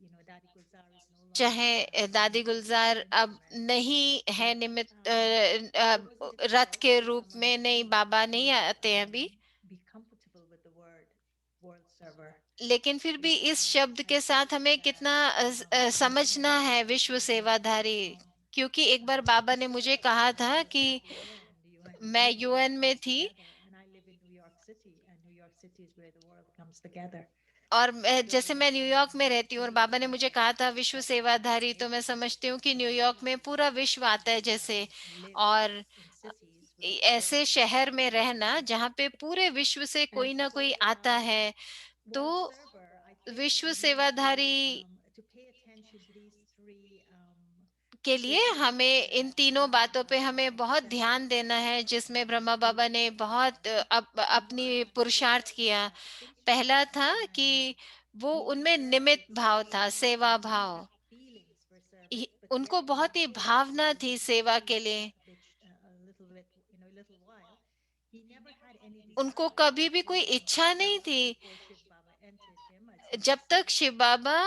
though Daddy Gulzar is no longer चाहे दादी in the गुलजार अब instrument, नहीं है but निमित्त it was रथ difficult के for रूप someone में, नहीं, बाबा नहीं to आते हैं अभी, be comfortable with the word world server. लेकिन फिर भी इस शब्द के साथ हमें कितना समझना है विश्व सेवाधारी, क्योंकि एक बार बाबा ने मुझे कहा I था was कि at the UN. The UN is मैं bringing यूएन में everybody थी, together, and I live in New York City, and New York City is where the world comes together. और So जैसे मैं न्यूयॉर्क में रहती हूँ और we बाबा ने मुझे कहा था विश्व that सेवाधारी, तो मैं place समझती हूँ कि is न्यूयॉर्क में amazing पूरा that विश्व we आता है जैसे, live और in cities where the world ऐसे comes शहर में together. रहना जहाँ पे पूरे विश्व से And कोई ना so कोई आता है, तो world server, I think विश्व we have सेवाधारी to pay attention to these three के लिए statements हमें इन that तीनों Brahma बातों पे Baba हमें बहुत said ध्यान देना है, जिसमें ब्रह्मा which बाबा ने बहुत अपनी one पुरुषार्थ was किया। पहला instrument, था कि and वो being उनमें served निमित्त भाव really था, not सेवा he didn't भाव, have feelings for service, but उनको yet he बहुत ही did it भावना when थी he was सेवा के doing लिए, that a little bit, a little while. He never had any उनको desire कभी भी कोई to इच्छा नहीं serve थी, before Shiv Baba entered him, as he जब has तक said. शिव बाबा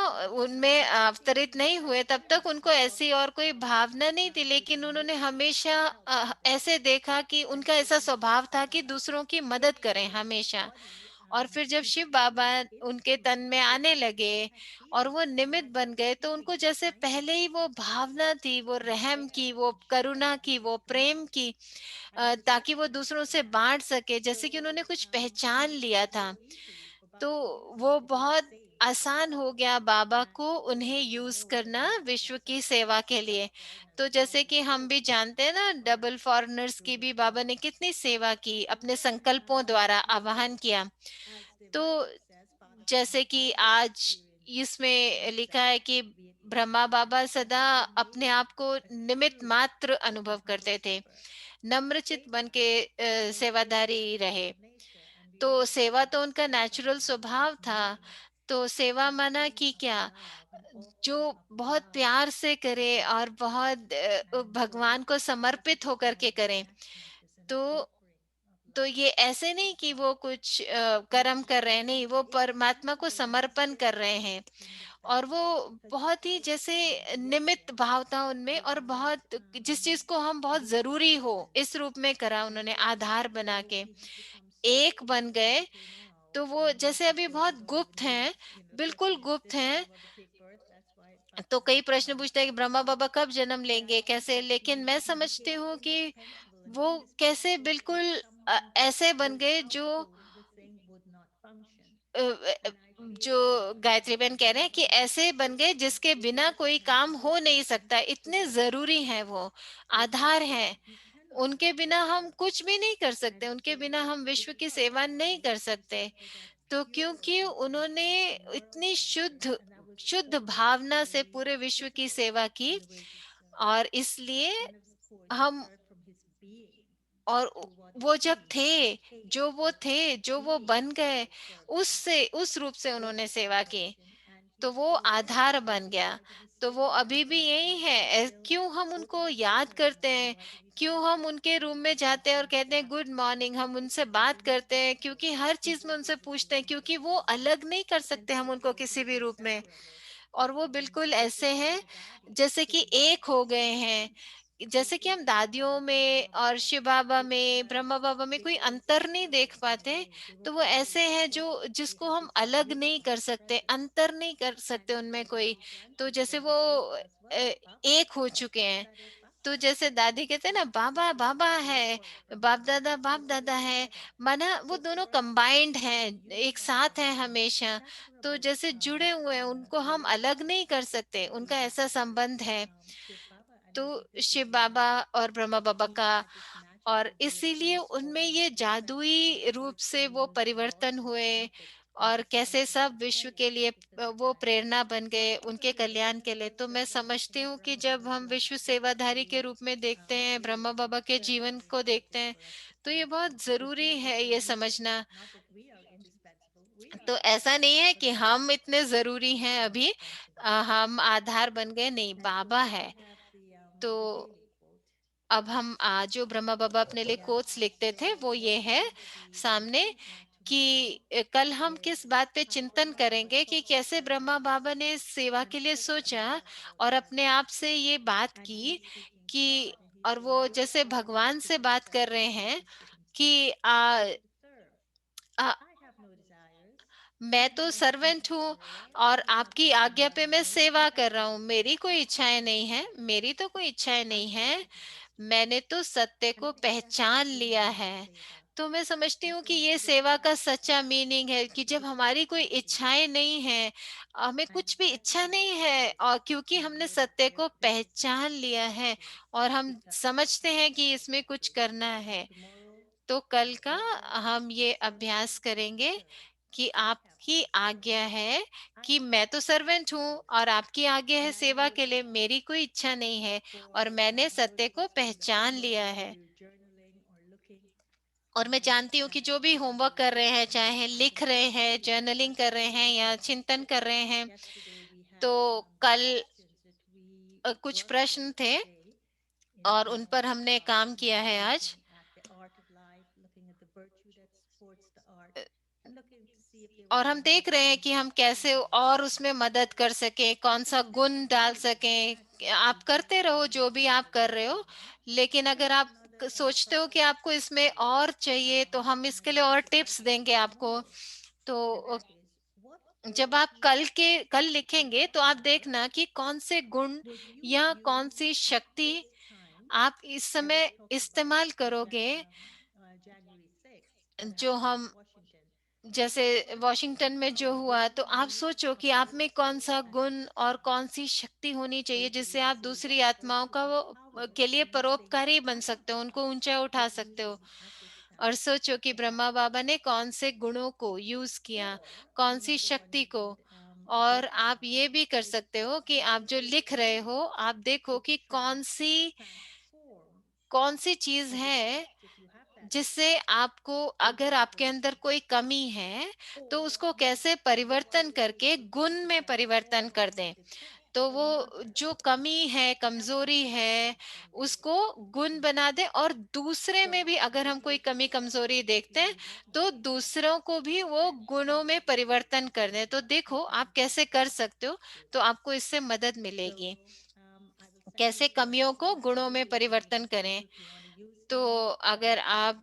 उनमें अवतरित He नहीं हुए felt तब तक feelings. उनको He ऐसी felt और कोई भावना नहीं थी, he लेकिन can उन्होंने make हमेशा help others. ऐसे देखा कि And उनका so ऐसा when Shiv स्वभाव था कि Baba दूसरों की मदद came into करें his हमेशा। body, और फिर जब he Shiv became Baba that उनके तन instrument में because आने he लगे also had और वो feelings. He निमित्त had बन those गए, तो उनको feelings of जैसे पहले kindness ही वो and भावना थी, वो to रहम की, share वो and करुणा with की, his वो प्रेम community. की, And he was ताकि वो recognized दूसरों for से that. बांट सके, जैसे कि So उन्होंने कुछ it पहचान was लिया था। very easy for तो Baba to use him वो to do the बहुत same for the आसान हो world. गया बाबा And को so उन्हें I यूज know that करना we have विश्व also की come सेवा के लिए। quite तो a जैसे long कि हम road भी जानते हैं ना, for डबल फॉरेनर्स through की भी this बाबा ने process. कितनी सेवा की, And अपने then संकल्पों द्वारा we आवाहन will, किया। as the तो writing says, Father जैसे Brahma कि always आज experienced इसमें लिखा है himself कि being ब्रह्मा बाबा and सदा having अपने made आप को a निमित्त true मात्र अनुभव world करते थे, server नम्रचित बन seva के was his सेवादारी रहे। nature, and we तो know that सेवा this तो उनका seva नेचुरल स्वभाव is था। meant तो सेवा माना acting कि of क्या, love and जो offering of बहुत love प्यार से to करे God. और बहुत And so भगवान को this is समर्पित the होकर के kind of करें। attachment, is an तो offering of तो love ये ऐसे to नहीं कि God. वो कुछ And कर्म कर रहे हैं, नहीं, वो it's परमात्मा को possible in समर्पण कर रहे service हैं। in the और वो separation because बहुत ही जैसे निमित्त भाव था उनमें, और बहुत जिस चीज को हम बहुत we जरूरी हो इस रूप में करा and उन्होंने, so आधार बना के he has become so एक बन intimate गए। until now. तो वो जैसे Of अभी course, बहुत we don't गुप्त even know, हैं, the बिल्कुल question is, गुप्त did हैं। Brahma Baba take birth? That's why तो Baba कई प्रश्न पूछते हैं कि ब्रह्मा बाबा कब जन्म but I लेंगे, think कैसे, that लेकिन मैं he समझती became हूँ कि indispensable, and वो कैसे indispensable is बिल्कुल someone ऐसे बन गए without जो whom the thing would not function. A, a, And I feel जो गायत्री that बहन कह रहे Brahma हैं कि Baba is ऐसे बन गए जिसके बिना कोई काम हो नहीं सकता, इतने जरूरी हैं वो, without आधार whom हैं। he cannot उनके serve बिना the हम world. कुछ भी नहीं कर And सकते, उनके so बिना हम विश्व की सेवा because नहीं कर he सकते। served that तो pure क्योंकि उन्होंने intention from world इतनी service, शुद्ध and that was शुद्ध always भावना से very पूरे विश्व की difficult सेवा in की, the way he served. और इसलिए And of course, he हम served from his being. और to what वो जब he थे, became जो वो or थे, जो वो is बन गए, for service. उससे उस रूप से So उन्होंने that's सेवा the की, question, and तो he's वो still there. आधार So बन गया। why do we तो still वो अभी remember भी him? यही Why do है। we still क्यों हम go to उनको his याद करते funeral, and हैं, why do we क्यों still हम उनके रूम में give जाते हैं और him कहते हैं seva? गुड मॉर्निंग, हम It's उनसे because बात we know करते him हैं, better. क्योंकि हर We चीज में want उनसे him to पूछते हैं, remember क्योंकि us वो better. अलग नहीं कर And सकते हम उनको therefore, किसी he भी is रूप में। inseparable. और वो बिल्कुल Just ऐसे like हैं the daddy जैसे कि sitting next एक हो to गए हैं, him, जैसे कि हम दादियों Brahma में Baba और है. शिव बाबा It's में, like ब्रह्मा बाबा में they कोई were अंतर नहीं inseparable देख in a पाते। way. They were तो वो always ऐसे हैं जो together. They जिसको had हम this अलग नहीं कर unity सकते, presence. अंतर नहीं कर And सकते he उनमें will कोई। तो eventually जैसे वो always whisper as well, Papa, एक हो Papa. चुके हैं। Papa is तो Papa. जैसे दादी कहते हैं ना, बाबा Because बाबा they है, were Brahma बाप is दादा always है, together. माना वो So दोनों for us, combined to be हैं, एक unified साथ हैं and हमेशा। तो separable जैसे जुड़े हुए हैं, उनको हम अलग नहीं कर सकते, we उनका have ऐसा संबंध है। Shiv Baba, and तो I think this is Shiv why बाबा और ब्रह्मा बाबा he का, had this और magical way of इसीलिए उनमें transforming ये events and जादुई रूप से वो working परिवर्तन broadly to हुए, benefit और कैसे society सब विश्व altogether. के लिए Because of वो that, प्रेरणा बन गए उनके whatever कल्याण के लिए। world तो मैं service समझती हूँ कि Brahma जब Baba's हम विश्व life सेवाधारी के is रूप में देखते हैं ब्रह्मा is बाबा के very, जीवन very को देखते critical हैं, for us to तो ये understand. बहुत Because जरूरी we है also ये need, समझना। not that we are indispensable, we are तो ऐसा नहीं indispensable है for कि them, हम इतने but जरूरी we हैं are अभी, indispensable. हम आधार बन गए, नहीं, And so बाबा here है। we have तो the daily quote. अब हम जो ब्रह्मा बाबा अपने लिए Yeah, कोट्स लिखते थे वो ये है सामने, कि कल हम किस बात पे चिंतन करेंगे कि कैसे ब्रह्मा बाबा ने सेवा के लिए सोचा और अपने आप से ये बात की कि, और वो जैसे भगवान से बात कर रहे हैं कि आ, I have no desires. I मैं have तो no need सर्वेंट of हूँ material. और I have आपकी taken आज्ञा my पे मैं way. सेवा I have कर रहा हूँ, made मेरी myself कोई इच्छाएं नहीं है, available. मेरी तो कोई इच्छाएं I नहीं है, recognize truth. मैंने तो सत्य And को I think that's the पहचान true लिया meaning of है। seva. तो मैं समझती हूँ That's कि when ये it is सेवा का powerful. सच्चा मीनिंग है कि जब Because हमारी कोई ultimately, इच्छाएं नहीं है, हमें and कुछ भी that's इच्छा the नहीं है, और क्योंकि and हमने know that सत्य को this is the पहचान लिया है truth और हम because समझते हैं कि this is इसमें the कुछ truth. करना So है, tomorrow, तो कल का whatever हम ये अभ्यास service करेंगे serve, कि I have आपकी no आज्ञा desires. है I कि have मैं तो सर्वेंट हूँ desires. और आपकी आज्ञा है And I सेवा know के लिए, that मेरी कोई इच्छा नहीं है for और मैंने those सत्य of को us doing the पहचान homework, लिया whether है। you're journaling or looking और मैं जानती हूँ कि at जो भी होमवर्क कर रहे हैं, the चाहे लिख रहे contemplation हैं, series, जर्नलिंग कर रहे हैं या personalization, चिंतन कर रहे हैं, yesterday we तो had कल questions that we कुछ worked with प्रश्न थे today in और उन पर हमने काम किया है आज। looking at the art of life, looking at the virtue that supports the art, and looking to see if there were और हम some देख other रहे हैं things कि that हम we कैसे can और improve. उसमें मदद कर सकें, कौन सा गुण डाल सकें। आप करते रहो जो भी आप कर रहे हो, लेकिन अगर आप सोचते हो कि आपको इसमें और चाहिए तो हम इसके लिए और टिप्स देंगे आपको। तो जब आप कल लिखेंगे तो आप देखना कि कौन से गुण या कौन सी शक्ति आप इस समय इस्तेमाल करोगे, January 6th, what जो happened हम in Washington. जैसे वॉशिंगटन में जो हुआ, तो आप सोचो कि आप में कौन सा गुण और कौन सी शक्ति होनी चाहिए जिससे आप दूसरी आत्माओं का वो के लिए परोपकारी बन सकते हो, उनको ऊंचा उठा सकते हो। और सोचो कि ब्रह्मा बाबा ने कौन से गुणों को यूज किया, कौन सी शक्ति को। और आप ये भी कर सकते हो कि आप जो लिख रहे हो, आप देखो कि कौन सी चीज है जिससे आपको, अगर आपके अंदर कोई कमी है तो उसको कैसे परिवर्तन करके गुण में परिवर्तन कर दें। तो वो जो कमी है, कमजोरी है, उसको गुण बना दे, और दूसरे में भी अगर हम कोई कमी कमजोरी देखते हैं तो दूसरों को भी वो गुणों में परिवर्तन कर दें। तो देखो आप कैसे कर सकते हो, तो आपको इससे मदद मिलेगी, कैसे कमियों को गुणों में परिवर्तन करें। तो अगर आप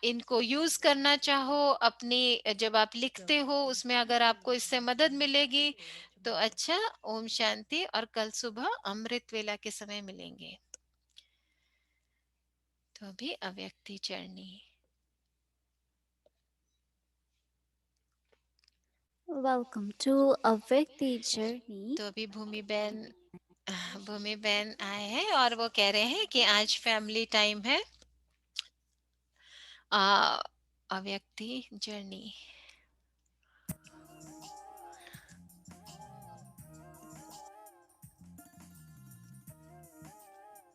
इनको यूज करना चाहो अपनी, जब आप लिखते हो उसमें अगर आपको इससे मदद मिलेगी तो अच्छा। ओम शांति। और कल सुबह अमृत वेला के समय मिलेंगे। तो अभी अव्यक्ति चरणी। Welcome to a Vyakti journey. तो अभी भूमि बहन आए हैं और वो कह रहे हैं कि आज फैमिली टाइम है, अव्यक्ति जर्नी।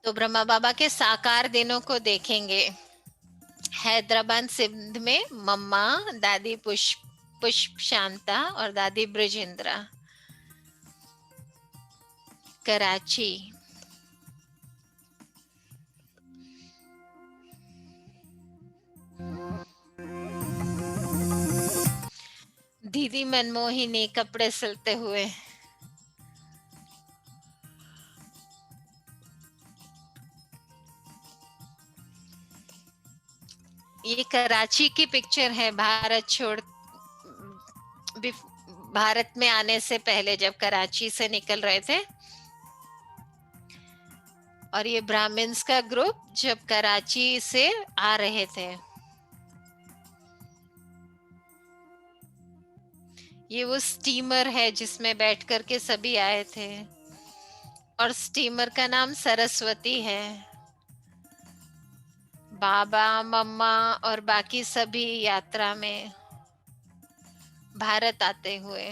तो ब्रह्मा बाबा के साकार दिनों को देखेंगे। हैदराबाद सिंध में मम्मा, दादी पुष्प शांता और दादी ब्रजेंद्रा। कराची, दीदी मनमोहिनी कपड़े सिलते हुए। ये कराची की पिक्चर है, भारत में आने से पहले जब कराची से निकल रहे थे। और ये ब्राह्मण्स का ग्रुप जब कराची से आ रहे थे। ये वो स्टीमर है जिसमें बैठ कर के सभी आए थे, और स्टीमर का नाम सरस्वती है। बाबा, मम्मा और बाकी सभी यात्रा में भारत आते हुए।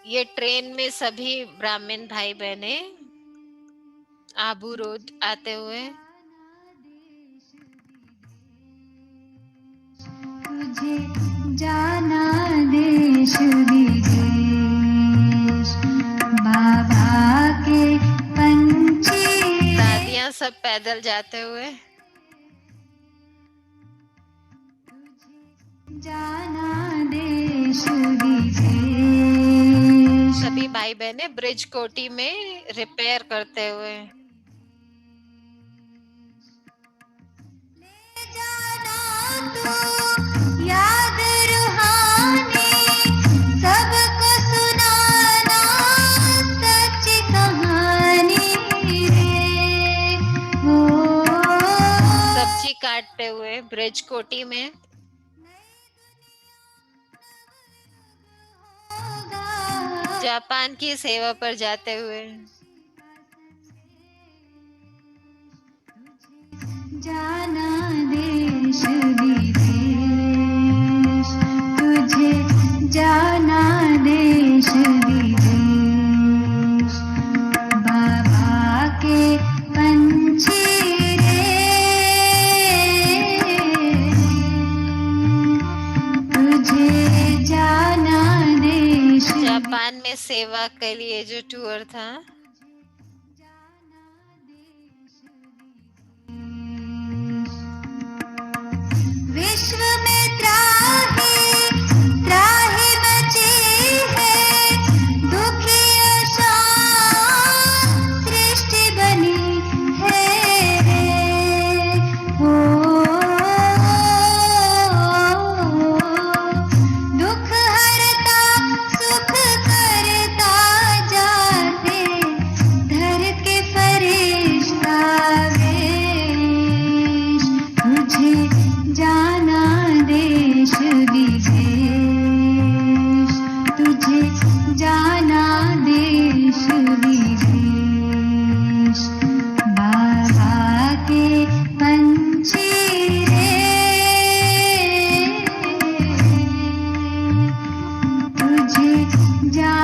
ये ट्रेन में सभी ब्राह्मण भाई बहने आबू रोड आते हुए। तुझे जाना देश विदेश, बाबा के पंछी। दादियां सब पैदल जाते हुए। जाना देश विदेश। सभी भाई बहने ब्रिज कोटी में रिपेयर करते हुए। याद रूहानी सबको सुनाना सच्ची कहानी रे। हो सब्जी काटते हुए ब्रिज कोटी में। जापान की सेवा पर जाते हुए। जाना देश विदेश, तुझे जाना देश विदेश, बाबा के पंछी रे। तुझे जाना देश। जापान में सेवा के लिए जो टूर था। विश्व में त्राही त्राही मची है, दुखी शान सृष्टि बनी है रे। हो दुख हरता सुख करता जाते, धर के फरिश्ता वेश। तुझे जाना देश विदेश, तुझे जाना देश विदेश, बाबा के पंछी रे। तुझे जाना